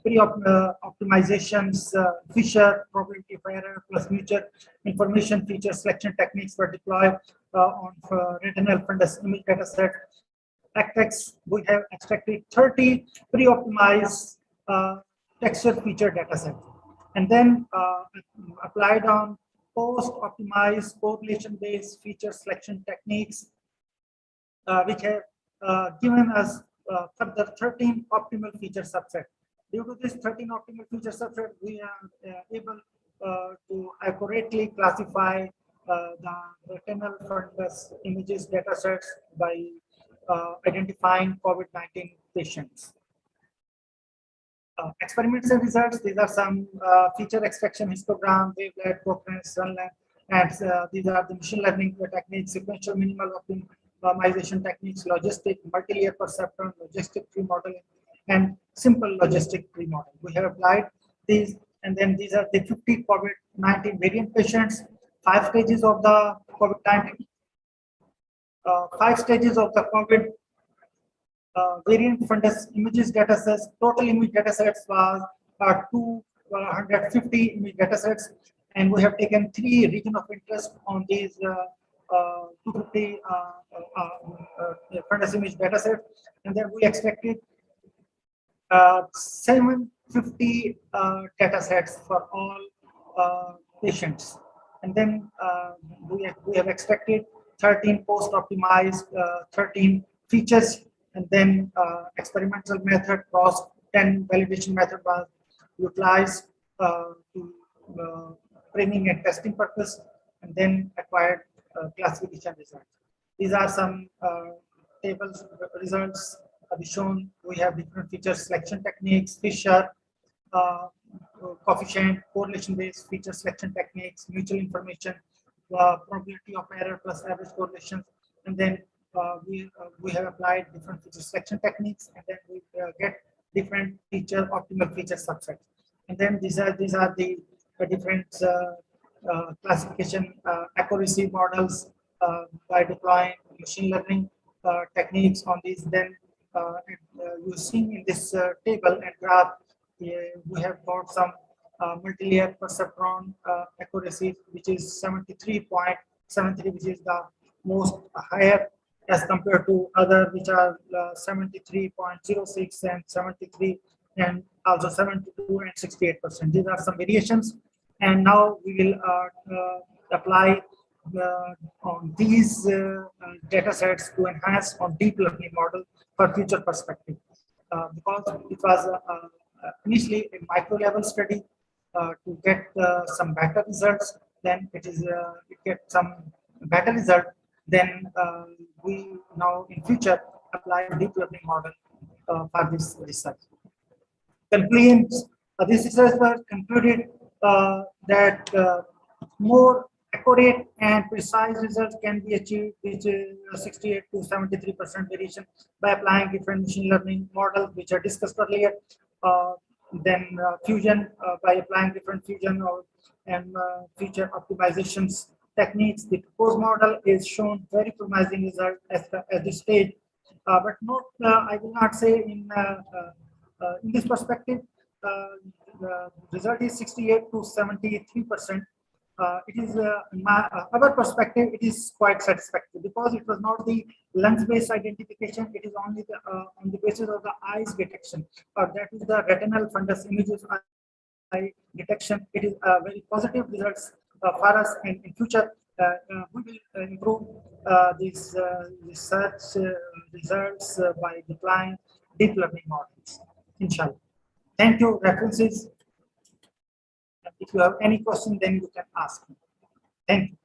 S7: pre-optimizations, Fisher, probability of error, plus mutual information feature selection techniques were deployed on retinal fundus image data set. Actex, we have extracted 30 pre-optimized texture feature data sets, and then applied on post-optimized correlation-based feature selection techniques, which have given us further 13 optimal feature subset. Due to this 13 optimal feature subset, we are able to accurately classify the retinal fundus images datasets by identifying COVID-19 patients. Experimental results, these are some feature extraction histogram, wavelet, coherence, runline, and these are the machine learning techniques, sequential minimal optimization techniques, logistic, multi-layer perceptron, logistic tree modeling, and simple logistic tree model. We have applied these, and then these are the 50 COVID-19 variant patients, 5 stages of the COVID-19, 5 stages of the COVID variant fundus images datasets. Total image datasets was 250 image datasets, and we have taken 3 regions of interest on these 250 fundus image datasets, and then we extracted 750 datasets for all patients, and then we have extracted 13 post-optimized 13 features, and then experimental method cross 10 validation method was utilized to training and testing purpose, and then acquired classification results. These are some tables results shown. We have different feature selection techniques, Fisher, coefficient, correlation-based feature selection techniques, mutual information, probability of error plus average correlations, and then we have applied different feature selection techniques, and then we get different feature optimal feature subsets. And then these are the different classification accuracy models by deploying machine learning techniques on these. Then you see in this table and graph, we have got some multi-layer perceptron accuracy, which is 73.73, which is the most higher as compared to other, which are 73.06 and 73, and also 72 and 68%. These are some variations, and now we will apply on these data sets to enhance on deep learning model for future perspective, because it was initially a micro level study to get some better results. Then it get some better result. Then we now in future apply a deep learning model for this research. Conclusions: this research was concluded that more accurate and precise results can be achieved, which is 68 to 73% variation by applying different machine learning models, which are discussed earlier. Then fusion by applying different fusion and feature optimizations techniques. The proposed model is shown very promising result at this stage, but not I will not say in this perspective. The result is 68 to 73%. It is in our perspective, it is quite satisfactory because it was not the lens-based identification. It is only the, on the basis of the eyes detection, or that is the retinal fundus images eye detection. It is very positive results for us, and in future we will improve these research results by deploying deep learning models. Inshallah. Thank you. References. If you have any question, then you can ask me. Thank you.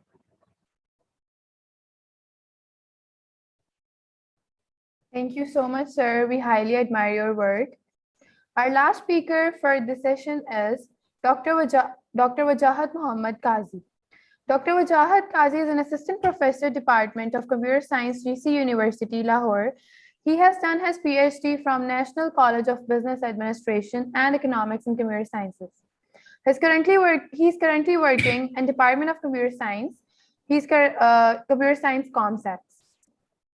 S2: Thank you so much, sir. We highly admire your work. Our last speaker for this session is Dr. Wajahat Muhammad Qazi. Dr. Wajahat Qazi is an assistant professor, Department of Computer Science, GC University, Lahore. He has done his PhD from National College of Business Administration and Economics and Computer Sciences. He's currently working in Department of Computer Science. He's Computer Science Concepts.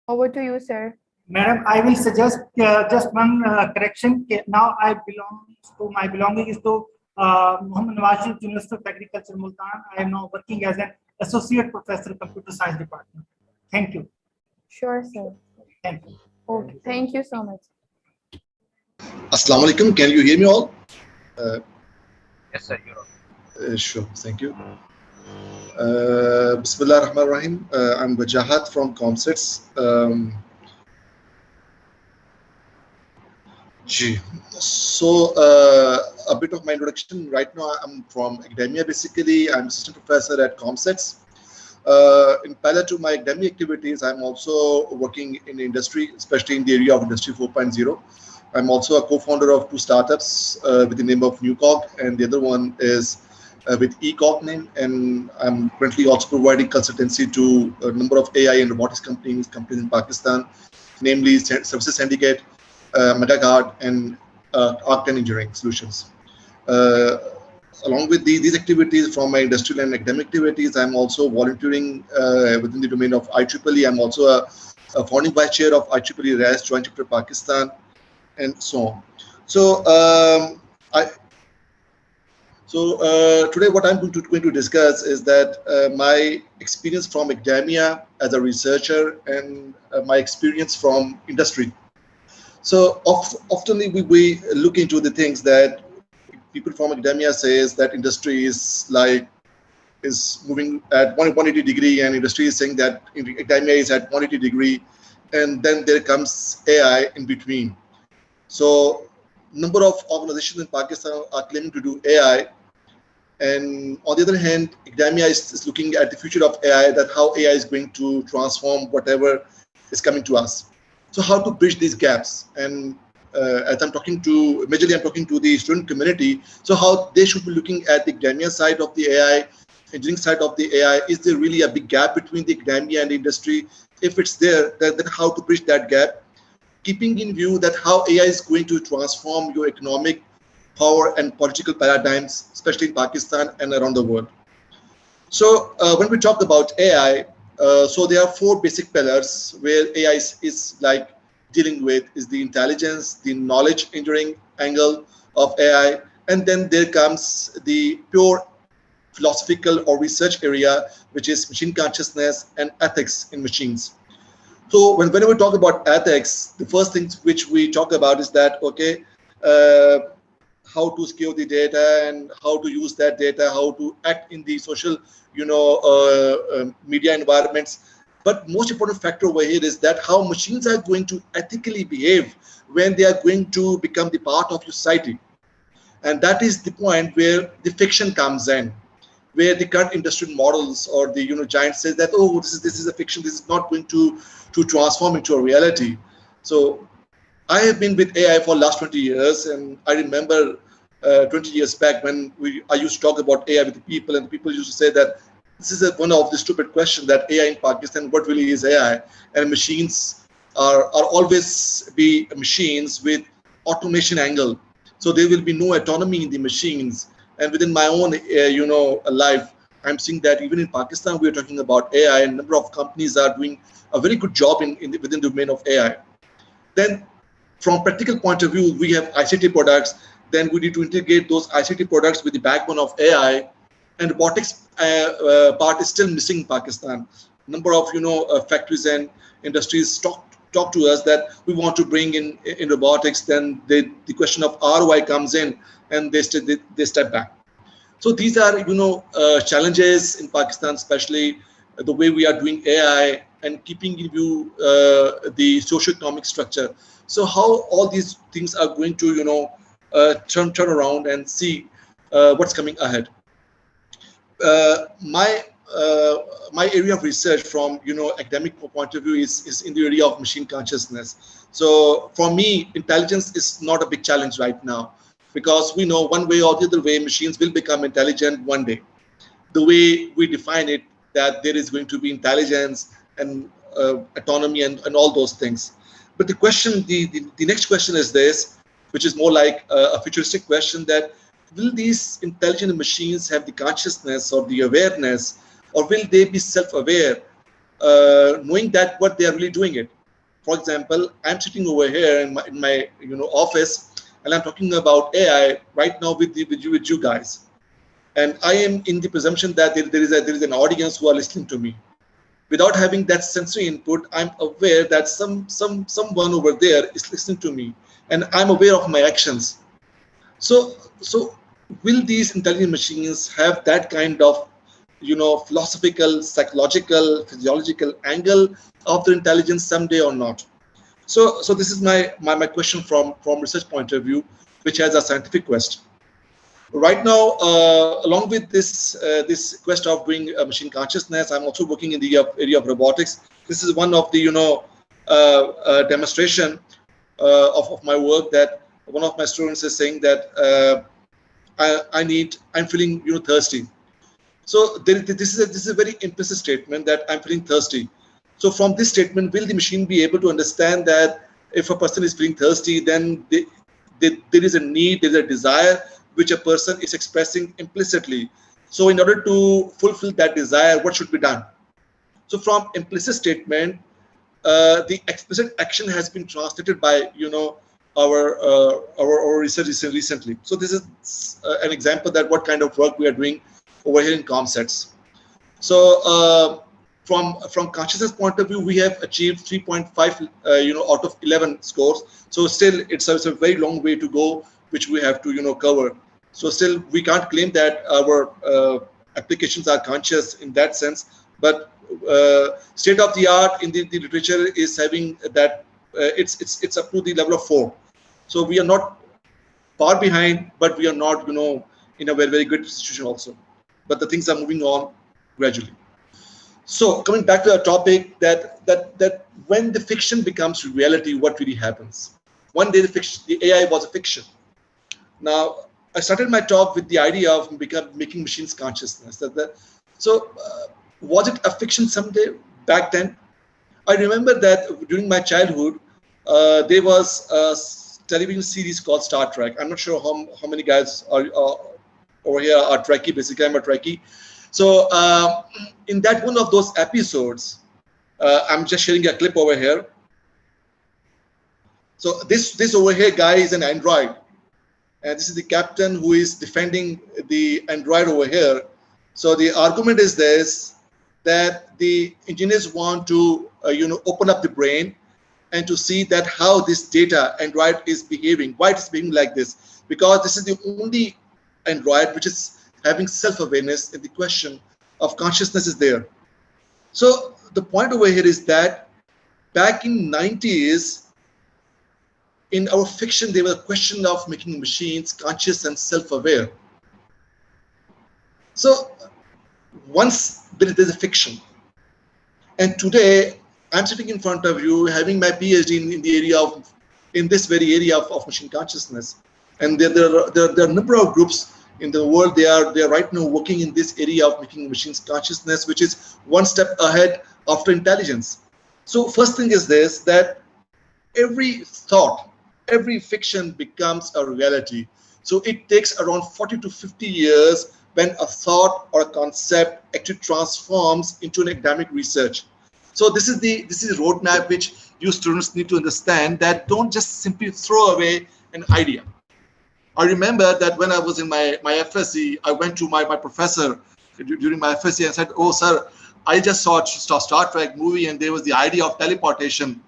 S2: Over to you, sir.
S7: Madam, I will suggest just one correction. Now I my belonging is to Muhammad Nawaz University of Agriculture, Multan. I am now working as an associate professor, Computer Science Department. Thank you.
S2: Sure, sir.
S7: Thank you.
S2: Okay, thank you so much.
S8: Assalamu alaikum. Can you hear me all?
S4: Yes, sir. You're on.
S8: Sure. Thank you. Bismillah ar-Rahman ar-Rahim. I'm Wajahat from ComSets. So a bit of my introduction. Right now, I'm from academia. Basically, I'm assistant professor at ComSets. In parallel to my academic activities, I'm also working in industry, especially in the area of Industry 4.0. I'm also a co-founder of two startups with the name of NewCog, and the other one is with eCog name. And I'm currently also providing consultancy to a number of AI and robotics companies in Pakistan, namely Services Syndicate, MetaGuard, and Arc10 Engineering Solutions. Along with these activities from my industrial and academic activities, I'm also volunteering within the domain of IEEE. I'm also a founding vice chair of IEEE RAS Joint Chapter Pakistan, and so on. So today what I'm going to discuss is that my experience from academia as a researcher and my experience from industry. So often we look into the things that people from academia says that industry is moving at 180 degree, and industry is saying that academia is at 180 degree, and then there comes AI in between. So number of organizations in Pakistan are claiming to do AI, and on the other hand, academia is looking at the future of AI, that how AI is going to transform whatever is coming to us. So how to bridge these gaps? And as I'm talking to, majorly I'm talking to the student community, so how they should be looking at the academia side of the AI, engineering side of the AI. Is there really a big gap between the academia and the industry? If it's there, then how to bridge that gap, keeping in view that how AI is going to transform your economic, power, and political paradigms, especially in Pakistan and around the world. So when we talk about AI, so there are four basic pillars where AI is like dealing with is the intelligence, the knowledge engineering angle of AI, and then there comes the pure philosophical or research area, which is machine consciousness and ethics in machines. So whenever we talk about ethics, the first thing which we talk about is that, okay, how to secure the data and how to use that data, how to act in the social, media environments. But most important factor over here is that how machines are going to ethically behave when they are going to become the part of society. And that is the point where the fiction comes in, where the current industrial models or the giant says that, oh, this is a fiction, this is not going to transform into a reality. So I have been with AI for the last 20 years, and I remember 20 years back when I used to talk about AI with the people, and people used to say that this is one of the stupid questions, that AI in Pakistan, what really is AI? And machines are always be machines with automation angle. So there will be no autonomy in the machines. And within my own, life, I'm seeing that even in Pakistan, we're talking about AI, and a number of companies are doing a very good job within the domain of AI. Then from practical point of view, we have ICT products. Then we need to integrate those ICT products with the backbone of AI, and robotics part is still missing in Pakistan. Number of factories and industries talk to us that we want to bring in robotics. Then the question of ROI comes in, and they step back. So these are challenges in Pakistan, especially the way we are doing AI and keeping in view the socio-economic structure. So how all these things are going to turn around and see what's coming ahead. My area of research from academic point of view is in the area of machine consciousness. So for me, intelligence is not a big challenge right now, because we know one way or the other way machines will become intelligent one day. The way we define it, that there is going to be intelligence and autonomy and all those things. But the question, the next question is this, which is more like a futuristic question, that will these intelligent machines have the consciousness or the awareness, or will they be self-aware, knowing that what they are really doing it? For example, I'm sitting over here in my office, and I'm talking about AI right now with you guys, and I am in the presumption that there is an audience who are listening to me. Without having that sensory input, I'm aware that someone over there is listening to me, and I'm aware of my actions. So will these intelligent machines have that kind of philosophical, psychological, physiological angle of the intelligence someday or not? So this is my question from research point of view, which has a scientific quest. Right now, along with this quest of doing machine consciousness, I'm also working in the area of robotics. This is one of the demonstration of my work, that one of my students is saying that I'm feeling thirsty. So this is a very implicit statement, that I'm feeling thirsty. So from this statement, will the machine be able to understand that if a person is feeling thirsty, then there is a need, there is a desire which a person is expressing implicitly. So in order to fulfill that desire, what should be done? So from implicit statement, the explicit action has been translated by our research recently. So this is an example that what kind of work we are doing over here in ComSets. So from consciousness point of view, we have achieved 3.5 out of 11 scores. So still it's a very long way to go, which we have to cover. So still we can't claim that our applications are conscious in that sense, but state of the art in the literature is having that it's up to the level of 4. So we are not far behind, but we are not in a very good situation also. But the things are moving on gradually. So coming back to our topic, that when the fiction becomes reality, what really happens? One day the AI was a fiction. Now I started my talk with the idea of making machines consciousness. So was it a fiction someday back then? I remember that during my childhood, there was a television series called Star Trek. I'm not sure how many guys are over here are Trekkie. Basically, I'm a Trekkie. So in that one of those episodes, I'm just sharing a clip over here. So this over here guy is an android, and this is the captain who is defending the android over here. So the argument is this, that the engineers want to open up the brain and to see that how this data android is behaving, why it is behaving like this, because this is the only android which is having self-awareness, and the question of consciousness is there. So the point over here is that back in 90s, in our fiction, there was a question of making machines conscious and self-aware. So once there's a fiction, and today I'm sitting in front of you having my PhD in this very area of machine consciousness, and there are a number of groups in the world. They are right now working in this area of making machines consciousness, which is one step ahead after intelligence. So first thing is this, that every thought, every fiction becomes a reality. So it takes around 40 to 50 years when a thought or a concept actually transforms into an academic research. So this is the roadmap which you students need to understand, that don't just simply throw away an idea. I remember that when I was in my FSc, I went to my professor during my FSc and said, "Oh, sir, I just saw Star Trek movie, and there was the idea of teleportation."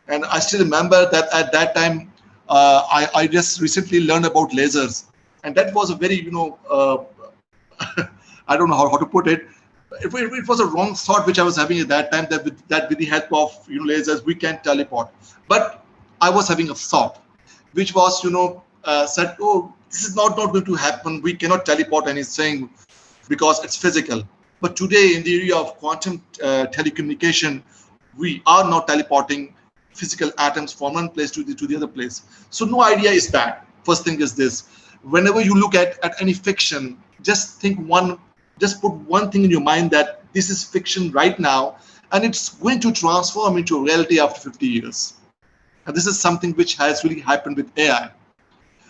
S8: And I still remember that at that time, I just recently learned about lasers, and that was a very I don't know how to put it. It was a wrong thought which I was having at that time, that with the help of lasers we can teleport. But I was having a thought which was said, "Oh, this is not going to happen. We cannot teleport anything because it's physical." But today, in the area of quantum telecommunication, we are now teleporting physical atoms from one place to the other place. So no idea is bad. First thing is this: whenever you look at any fiction, just put one thing in your mind, that this is fiction right now, and it's going to transform into reality after 50 years. And this is something which has really happened with AI.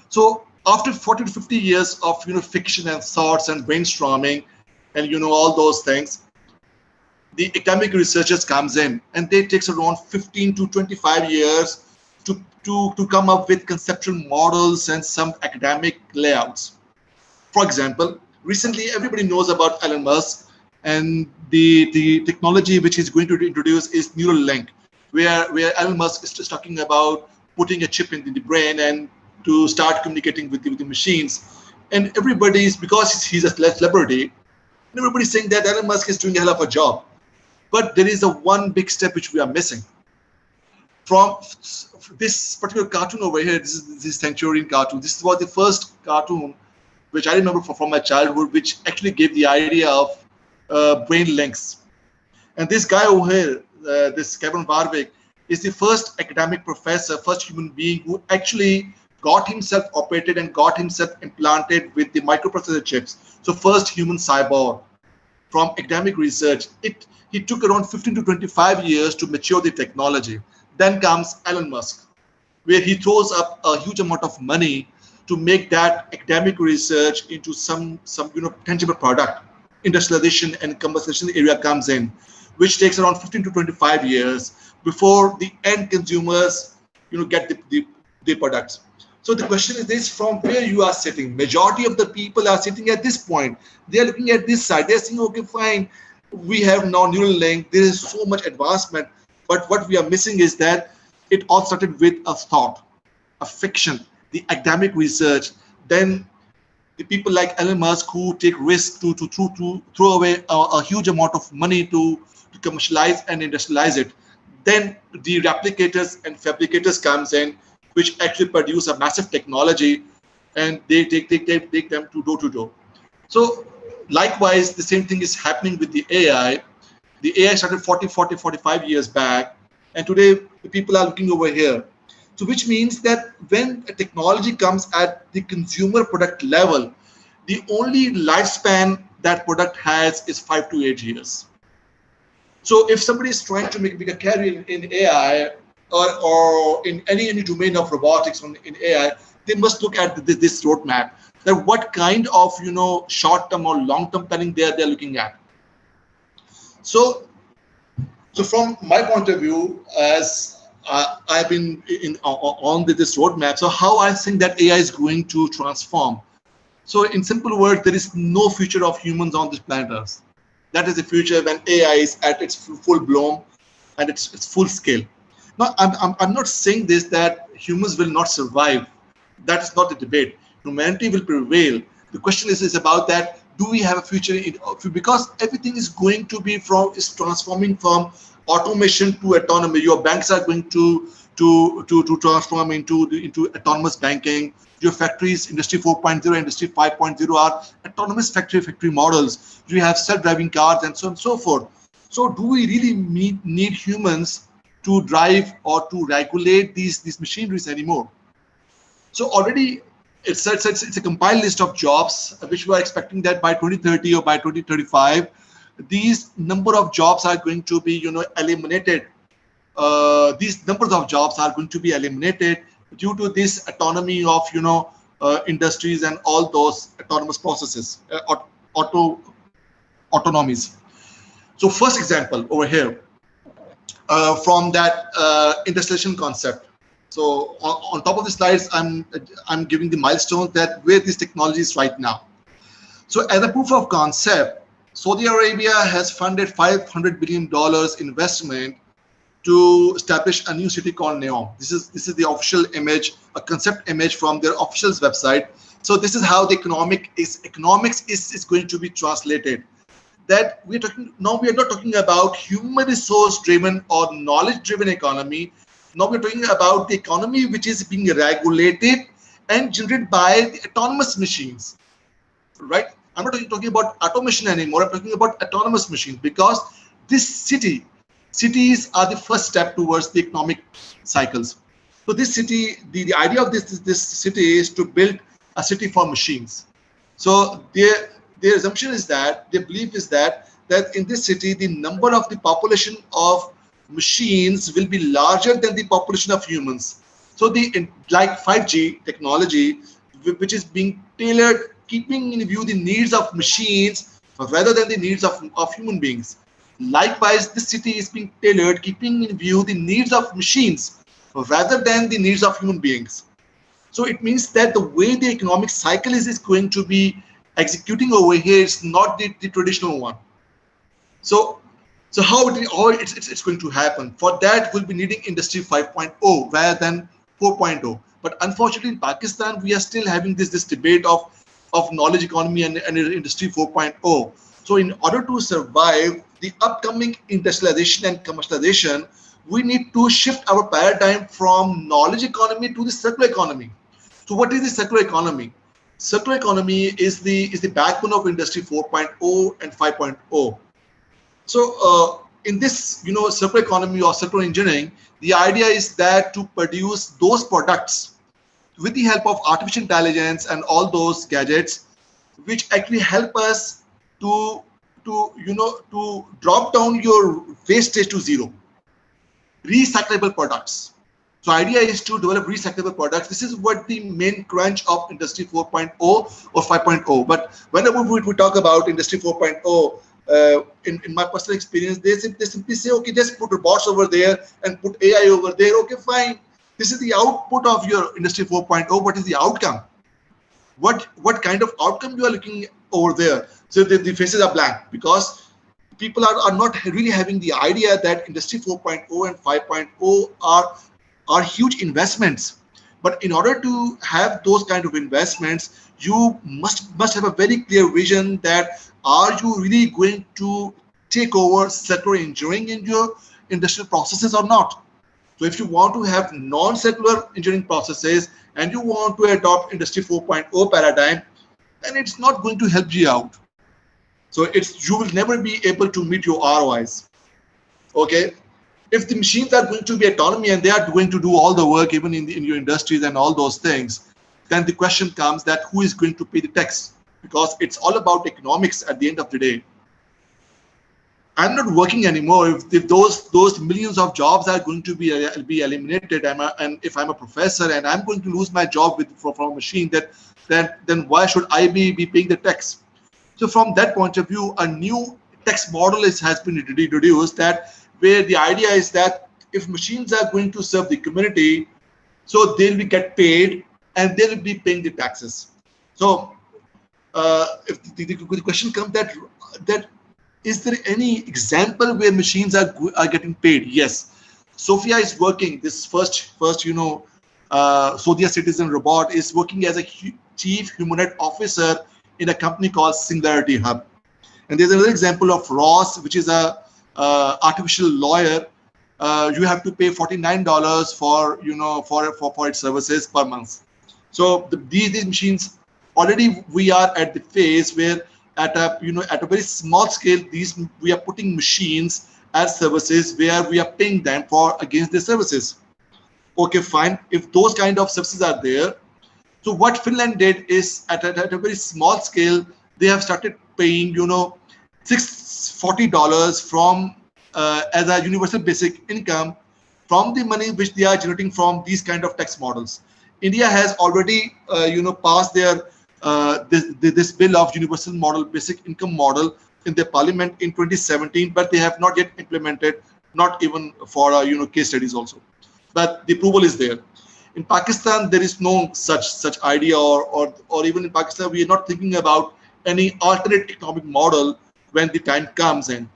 S8: So after 40 to 50 years of fiction and thoughts and brainstorming and all those things, the academic researchers comes in, and they takes around 15 to 25 years to come up with conceptual models and some academic layouts. For example, recently everybody knows about Elon Musk, and the technology which he's going to introduce is Neuralink, where Elon Musk is just talking about putting a chip in the brain and to start communicating with the machines. And everybody's, because he's a celebrity, And everybody's saying that Elon Musk is doing a hell of a job. But there is a one big step which we are missing. From this particular cartoon over here, this is this Centurion cartoon. This was the first cartoon which I remember from my childhood, which actually gave the idea of brain links. And this guy over here, this Kevin Warwick, is the first academic professor, first human being who actually got himself operated and got himself implanted with the microprocessor chips. So first human cyborg from academic research. He took around 15 to 25 years to mature the technology. Then comes Elon Musk, where he throws up a huge amount of money to make that academic research into some tangible product. Industrialization and commercialization area comes in, which takes around 15 to 25 years before the end consumers get the products. So the question is this: from where you are sitting, majority of the people are sitting at this point. They are looking at this side. They're saying, okay, fine, we have now neural link. There is so much advancement, but what we are missing is that it all started with a thought, a fiction, the academic research. Then the people like Elon Musk who take risks to throw away a huge amount of money to commercialize and industrialize it. Then the replicators and fabricators comes in, which actually produce a massive technology, and they take them to door. So likewise, the same thing is happening with the AI. The AI started 45 years back, and today the people are looking over here. So which means that when a technology comes at the consumer product level, the only lifespan that product has is 5 to 8 years. So if somebody is trying to make a career in AI or in any domain of robotics in AI, they must look at this roadmap. That what kind of short-term or long-term planning they're looking at. So from my point of view, as I've been on this roadmap, so how I think that AI is going to transform. So in simple words, there is no future of humans on this planet Earth. That is the future when AI is at its full bloom and its full scale. Now, I'm not saying this that humans will not survive. That is not the debate. Humanity will prevail. The question is about that. Do we have a future? Because everything is going to be transforming from automation to autonomy. Your banks are going to transform into autonomous banking. Your factories, Industry 4.0, Industry 5.0 are autonomous factory models. You have self-driving cars and so on and so forth. So do we really need humans to drive or to regulate these machineries anymore? So already it's a compiled list of jobs which we are expecting that by 2030 or by 2035, these number of jobs are going to be eliminated. These numbers of jobs are going to be eliminated due to this autonomy of industries and all those autonomous processes, autonomies. So first example over here from that industrialization concept. So on top of the slides, I'm giving the milestones that where this technology is right now. So as a proof of concept, Saudi Arabia has funded $500 billion investment to establish a new city called Neom. This is the official image, a concept image from their official website. So this is how the economics is going to be translated. That we are not talking about human resource driven or knowledge driven economy. Now we're talking about the economy which is being regulated and generated by the autonomous machines, right? I'm not talking about automation anymore. I'm talking about autonomous machines, because cities are the first step towards the economic cycles. So this city, the idea of this city is to build a city for machines. So their assumption is that, their belief is that in this city, the number of the population of machines will be larger than the population of humans. So like 5G technology, which is being tailored, keeping in view the needs of machines rather than the needs of human beings. Likewise, this city is being tailored, keeping in view the needs of machines rather than the needs of human beings. So it means that the way the economic cycle is going to be executing over here is not the traditional one. So how it's going to happen? For that, we'll be needing Industry 5.0 rather than 4.0. But unfortunately, in Pakistan, we are still having this debate of knowledge economy and Industry 4.0. So in order to survive the upcoming industrialization and commercialization, we need to shift our paradigm from knowledge economy to the circular economy. So what is the circular economy? Circular economy is the backbone of Industry 4.0 and 5.0. So in this, circular economy or circular engineering, the idea is that to produce those products with the help of artificial intelligence and all those gadgets, which actually help us to drop down your wastage to zero. Recyclable products. So idea is to develop recyclable products. This is what the main crunch of Industry 4.0 or 5.0. But whenever we talk about Industry 4.0, in my personal experience, they simply say, okay, just put robots over there and put AI over there. Okay, fine. This is the output of your Industry 4.0. What is the outcome? What kind of outcome you are looking over there? So the faces are blank because people are not really having the idea that Industry 4.0 and 5.0 are huge investments. But in order to have those kind of investments, you must have a very clear vision that are you really going to take over circular engineering in your industrial processes or not? So if you want to have non-circular engineering processes and you want to adopt Industry 4.0 paradigm, then it's not going to help you out. So you will never be able to meet your ROIs. Okay. If the machines are going to be autonomy and they are going to do all the work, even in your industries and all those things, then the question comes that who is going to pay the tax? Because it's all about economics at the end of the day. I'm not working anymore if those millions of jobs are going to be eliminated, and if I'm a professor and I'm going to lose my job from a machine, then why should I be paying the tax? So from that point of view, a new tax model has been introduced, where the idea is that if machines are going to serve the community, so they'll get paid and they'll be paying the taxes. So if the question comes that is there any example where machines are getting paid? Yes, Sophia is working. This first Sophia citizen robot is working as a chief humanoid officer in a company called Singularity Hub. And there's another example of Ross, which is a artificial lawyer. You have to pay $49 for its services per month. So these machines, already we are at the phase where at a very small scale, we are putting machines as services where we are paying them against their services. Okay, fine. If those kind of services are there, so what Finland did is at a very small scale, they have started paying $640 from as a universal basic income from the money which they are generating from these kind of tax models. India has already passed their this bill of universal model basic income model in the parliament in 2017, but they have not yet implemented, not even for case studies also. But the approval is there. In Pakistan, there is no such idea, or even in Pakistan, we are not thinking about any alternate economic model when the time comes in.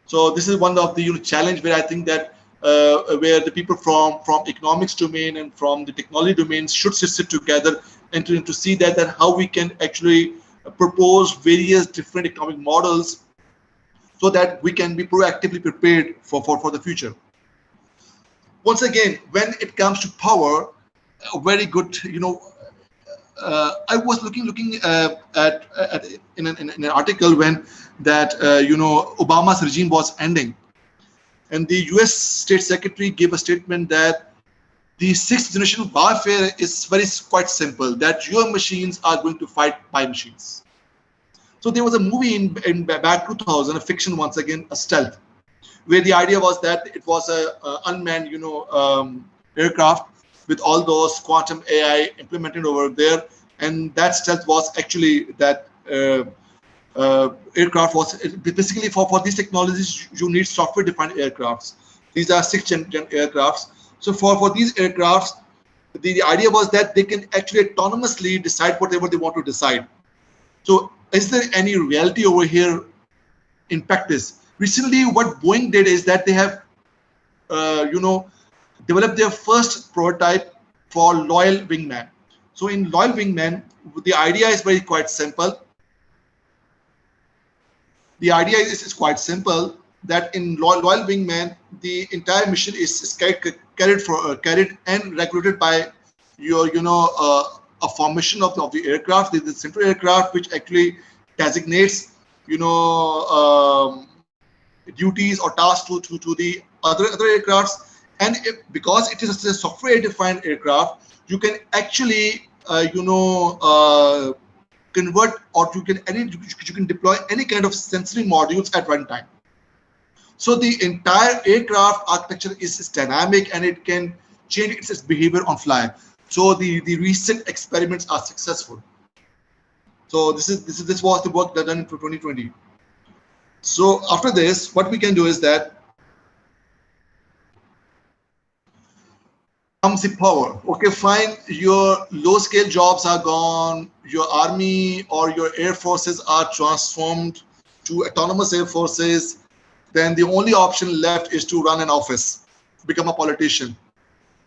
S8: So this is one of the challenge where I think that where the people from economics domain and from the technology domains should sit together and to see that how we can actually propose various different economic models so that we can be proactively prepared for the future. Once again, when it comes to power, a very good, I was looking at in an article when that Obama's regime was ending, and the U.S. State Secretary gave a statement that the sixth generation warfare is quite simple, that your machines are going to fight my machines. So there was a movie in back 2000, a fiction once again, a stealth, where the idea was that it was a unmanned aircraft with all those quantum AI implemented over there, and that stealth was actually that aircraft was basically for these technologies you need software defined aircrafts. These are 6th gen aircrafts. So for these aircrafts, the idea was that they can actually autonomously decide whatever they want to decide. So is there any reality over here in practice? Recently, what Boeing did is that they have developed their first prototype for Loyal Wingman. So in Loyal Wingman, the idea is quite simple. The idea is quite simple, that in loyal wingman, the entire mission is carried and regulated by your, a formation of the aircraft, the central aircraft, which actually designates, duties or tasks to the other aircrafts. And because it is a software defined aircraft, you can actually, convert, or you can deploy any kind of sensory modules at runtime. So the entire aircraft architecture is dynamic, and it can change its behavior on fly. So the recent experiments are successful. So this was the work done in 2020. So after this, what we can do is that comes the power. Okay, fine, your low scale jobs are gone, your army or your air forces are transformed to autonomous air forces. Then the only option left is to run an office, become a politician.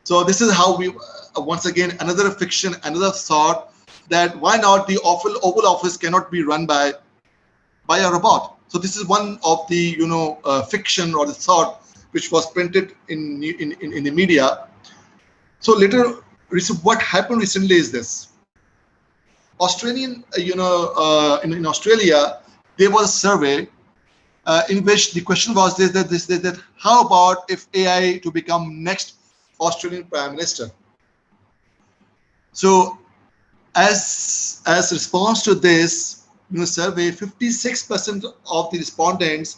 S8: So this is how we, once again, another fiction, another thought, that why not the Oval Office cannot be run by a robot. So this is one of the fiction or the thought which was printed in the media. So later, what happened recently is this: Australian, in Australia, there was a survey in which the question was that how about if AI to become next Australian Prime Minister? So as response to this survey, 56% of the respondents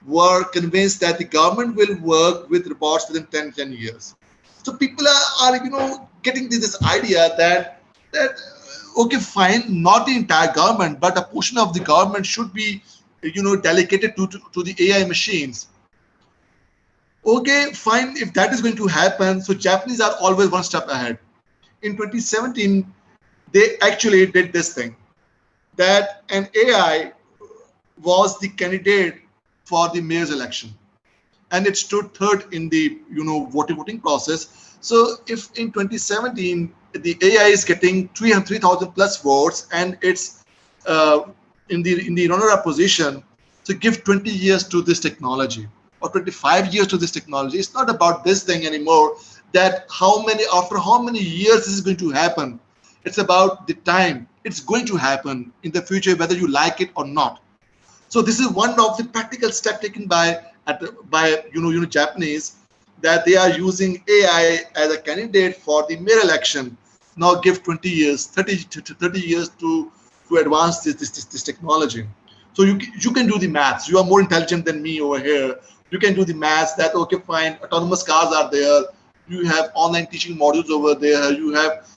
S8: were convinced that the government will work with robots within 10 years. So people are getting this idea that okay, fine, not the entire government, but a portion of the government should be delegated to the AI machines. Okay, fine, if that is going to happen, so Japanese are always one step ahead. In 2017, they actually did this thing, that an AI was the candidate for the mayor's election, and it stood third in the voting process. So if in 2017 the AI is getting 3,000 plus votes, and it's in the runner-up position, so give 20 years to this technology, or 25 years to this technology. It's not about this thing anymore, that after how many years this is going to happen. It's about the time it's going to happen in the future, whether you like it or not. So this is one of the practical steps taken by Japanese, that they are using AI as a candidate for the mayor election. Now give 20 years, 30 years to advance this technology. So you can do the maths. You are more intelligent than me over here. You can do the maths that, okay, fine, autonomous cars are there. You have online teaching modules over there. You have,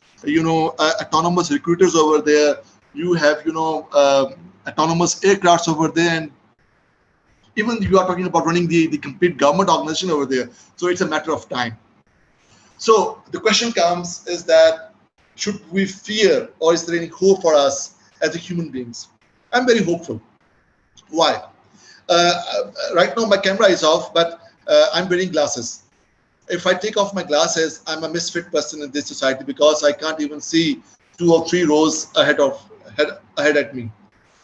S8: autonomous recruiters over there. You have, autonomous aircrafts over there. And even you are talking about running the complete government organization over there. So it's a matter of time. So the question comes is that, should we fear, or is there any hope for us as human beings? I'm very hopeful. Why? Right now my camera is off, but I'm wearing glasses. If I take off my glasses, I'm a misfit person in this society, because I can't even see 2 or 3 rows ahead at me.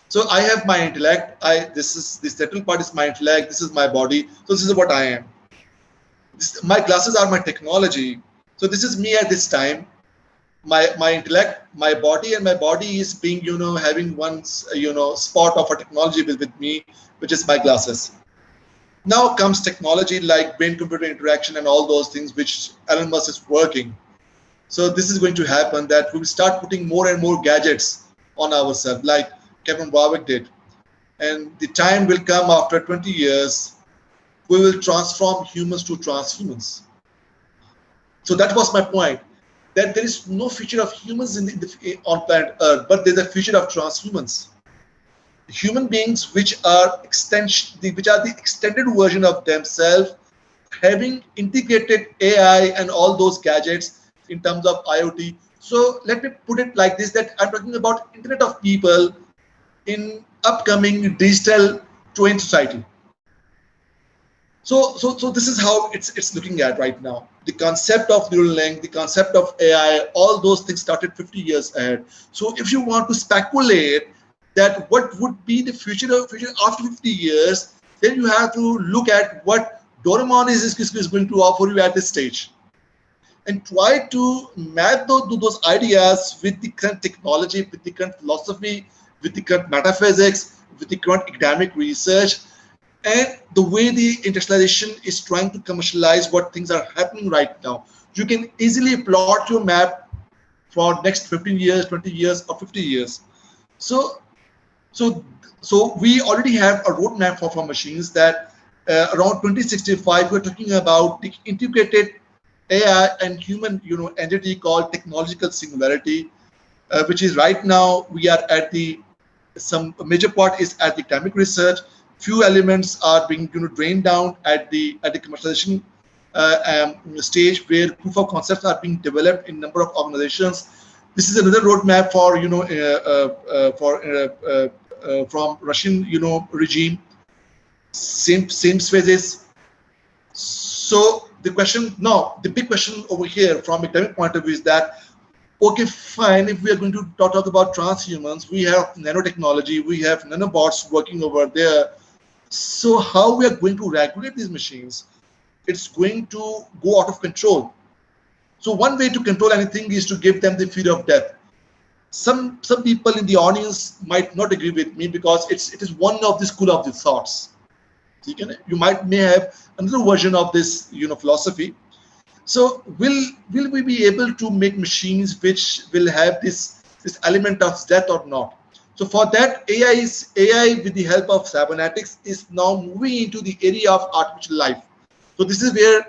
S8: So I have my intellect. This central part is my intellect. This is my body. So this is what I am. My glasses are my technology. So this is me at this time. My intellect, my body, and my body is being, having one, spot of a technology with me, which is my glasses. Now comes technology like brain-computer interaction and all those things which Elon Musk is working. So this is going to happen, that we will start putting more and more gadgets on ourselves, like Kevin Warwick did. And the time will come after 20 years, we will transform humans to transhumans. So that was my point, that there is no future of humans on planet Earth, but there's a future of transhumans. Human beings which are the extended version of themselves, having integrated AI and all those gadgets in terms of IoT. So let me put it like this, that I'm talking about Internet of People in upcoming digital twin society. So this is how it's looking at right now. The concept of neural link, the concept of AI, all those things started 50 years ahead. So if you want to speculate that what would be the future after 50 years, then you have to look at what Doraemon is going to offer you at this stage, and try to map those ideas with the current technology, with the current philosophy, with the current metaphysics, with the current academic research, and the way the industrialization is trying to commercialize what things are happening right now. You can easily plot your map for next 15 years, 20 years, or 50 years. So we already have a roadmap for machines that around 2065 we're talking about the integrated AI and human entity called technological singularity, which is right now we are at some major part is at the academic research. Few elements are being drained down at the commercialization stage, where proof of concepts are being developed in number of organizations. This is another roadmap for from Russian regime. Same phases. So the big question over here from academic point of view is that, okay, fine, if we are going to talk about transhumans, we have nanotechnology, we have nanobots working over there. So how we are going to regulate these machines? It's going to go out of control. So one way to control anything is to give them the fear of death. Some people in the audience might not agree with me, because it is one of the school of the thoughts. You may have another version of this philosophy. So will we be able to make machines which will have this element of death or not? So for that, AI with the help of cybernetics is now moving into the area of artificial life. So this is where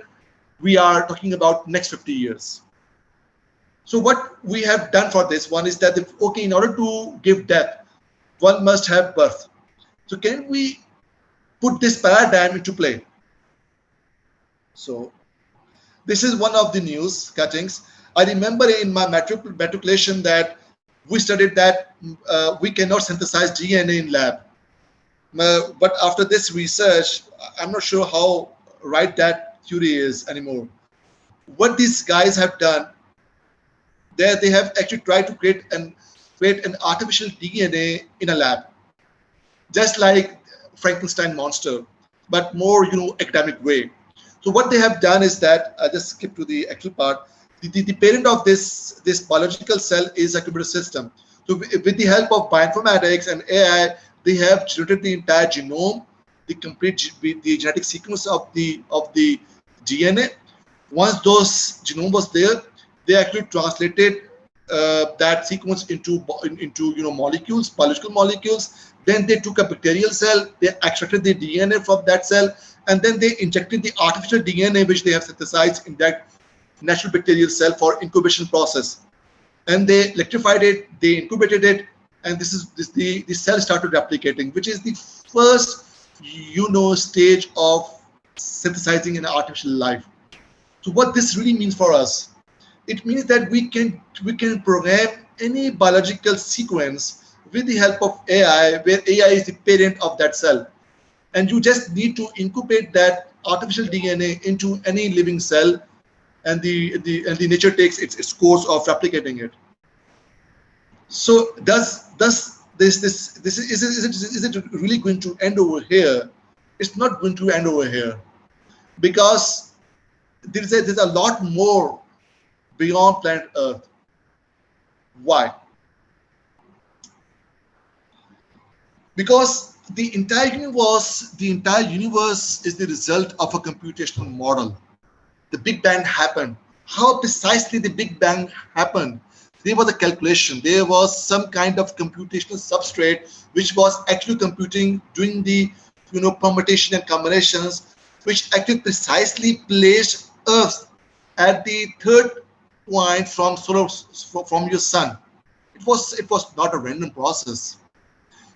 S8: we are talking about next 50 years. So what we have done for this one is that, in order to give death, one must have birth. So can we put this paradigm into play? So this is one of the news cuttings. I remember in my matriculation that we studied that we cannot synthesize DNA in lab. But after this research, I'm not sure how right that theory is anymore. What these guys have done, they have actually tried to create an artificial DNA in a lab, just like Frankenstein monster, but more academic way. So what they have done is that, I just skip to the actual part. The parent of this biological cell is a computer system. So with the help of bioinformatics and AI, they have generated the entire genome, the genetic sequence of the DNA. Once those genome was there, they actually translated that sequence into molecules, biological molecules. Then they took a bacterial cell, they extracted the DNA from that cell, and then they injected the artificial DNA which they have synthesized in that natural bacterial cell for incubation process. And they electrified it, they incubated it, and the cell started replicating, which is the first stage of synthesizing an artificial life. So what this really means for us, it means that we can program any biological sequence with the help of AI, where AI is the parent of that cell, and you just need to incubate that artificial DNA into any living cell, and the nature takes its course of replicating it. So is it really going to end over here? It's not going to end over here, because there's a lot more beyond planet Earth. Why? Because the entire universe is the result of a computational model. The Big Bang happened. How precisely the Big Bang happened? There was a calculation. There was some kind of computational substrate which was actually computing, doing the permutation and combinations, which actually precisely placed Earth at the third point from your sun. It was not a random process.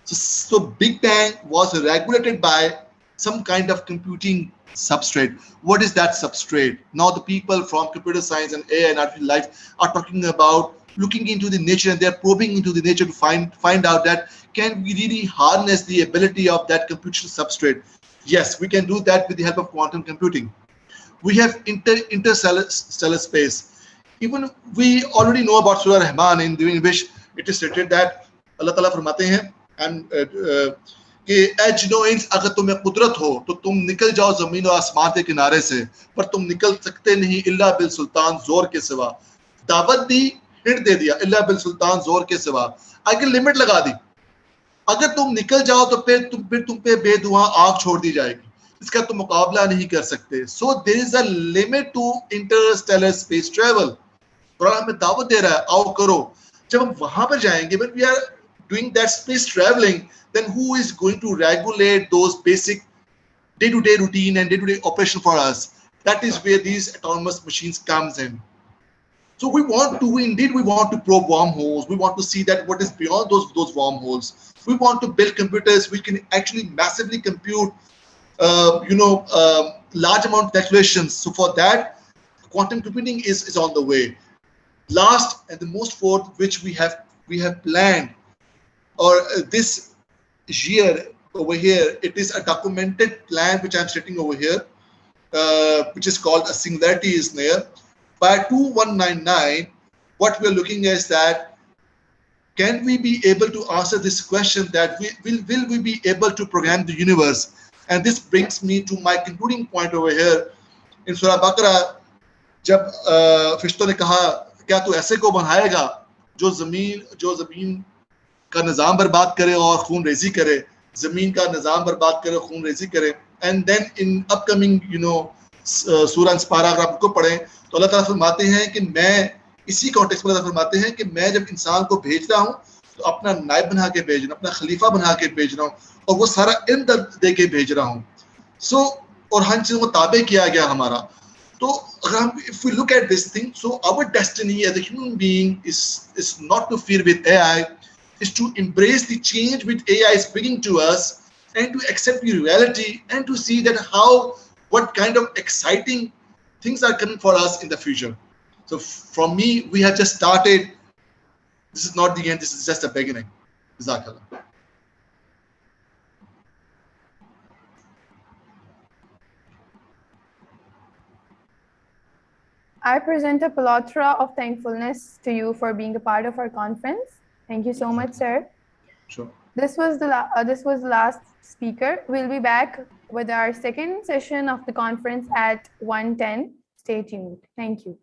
S8: So Big Bang was regulated by some kind of computing substrate. What is that substrate? Now the people from computer science and AI and artificial life are talking about looking into the nature, and they're probing into the nature to find out that can we really harness the ability of that computational substrate. Yes, we can do that with the help of quantum computing. We have interstellar space. Even we already know about Surah Rahman, in which it is stated that Allah Ta'ala फरमाते हैं and कि ए जिनोइंस अगर तुम्हें कुदरत हो तो तुम निकल जाओ जमीन और आसमान के किनारे से, पर तुम निकल सकते नहीं इल्ला बिल सुल्तान जोर के सिवा। दावत दी, हिंट दे दिया, इल्ला बिल सुल्तान जोर के सिवा, आगे लिमिट लगा दी। अगर तुम निकल जाओ तो फिर तुम पे बेदुआ आग छोड़ दी जाएगी, इसका तुम मुकाबला नहीं कर सकते। So there is a limit to interstellar space travel. Quran हमें दावत दे रहा है, आओ करो। जब हम वहां पर जाएंगे, when we are doing that space traveling, then who is going to regulate those basic day-to-day routine and day-to-day operation for us? That is where these autonomous machines comes in. So we want to probe wormholes. We want to see that what is beyond those wormholes. We want to build computers we can actually massively compute large amount of calculations. So for that, quantum computing is on the way. Last and the most fourth, which we have planned, or this year over here, it is a documented plan which I'm setting over here, which is called a singularity snare. By 2199, what we're looking at is that can we be able to answer this question, that will we be able to program the universe? And this brings me to my concluding point over here. In Surah Baqarah, जब फिश्तों ने कहा क्या तू ऐसे को बनाएगा जो जमीन का निजाम बर्बाद करे और खून रेजी करे, जमीन का निजाम बर्बाद करे और खून रेजी करे। एंड देन इन अपकमिंग सूरह अंस्पारा अगर आपको पढ़ें तो अल्लाह ताला फरमाते हैं कि मैं इसी कॉन्टेक्स्ट में अल्लाह फरमाते हैं कि मैं जब इंसान को भेज रहा हूँ तो अपना नायब बना के भेज रहा हूँ, अपना खलीफा बना के भेज रहा हूँ, और वो सारा इल्म दे के भेज रहा हूँ। सो और हर चीज़ों को ताबे किया गया हमारा। तो अगर हम if we look at this thing, so our destiny as a human being is not to fear with AI, is to embrace the change which AI is bringing to us, and to accept the reality and to see that what kind of exciting things are coming for us in the future. So from me, we have just started. This is not the end, this is just a beginning. Jazakallah.
S2: I present a plethora of thankfulness to you for being a part of our conference. Thank you so much, sir.
S8: Sure.
S2: This was the last speaker. We'll be back with our second session of the conference at 1:10. Stay tuned. Thank you.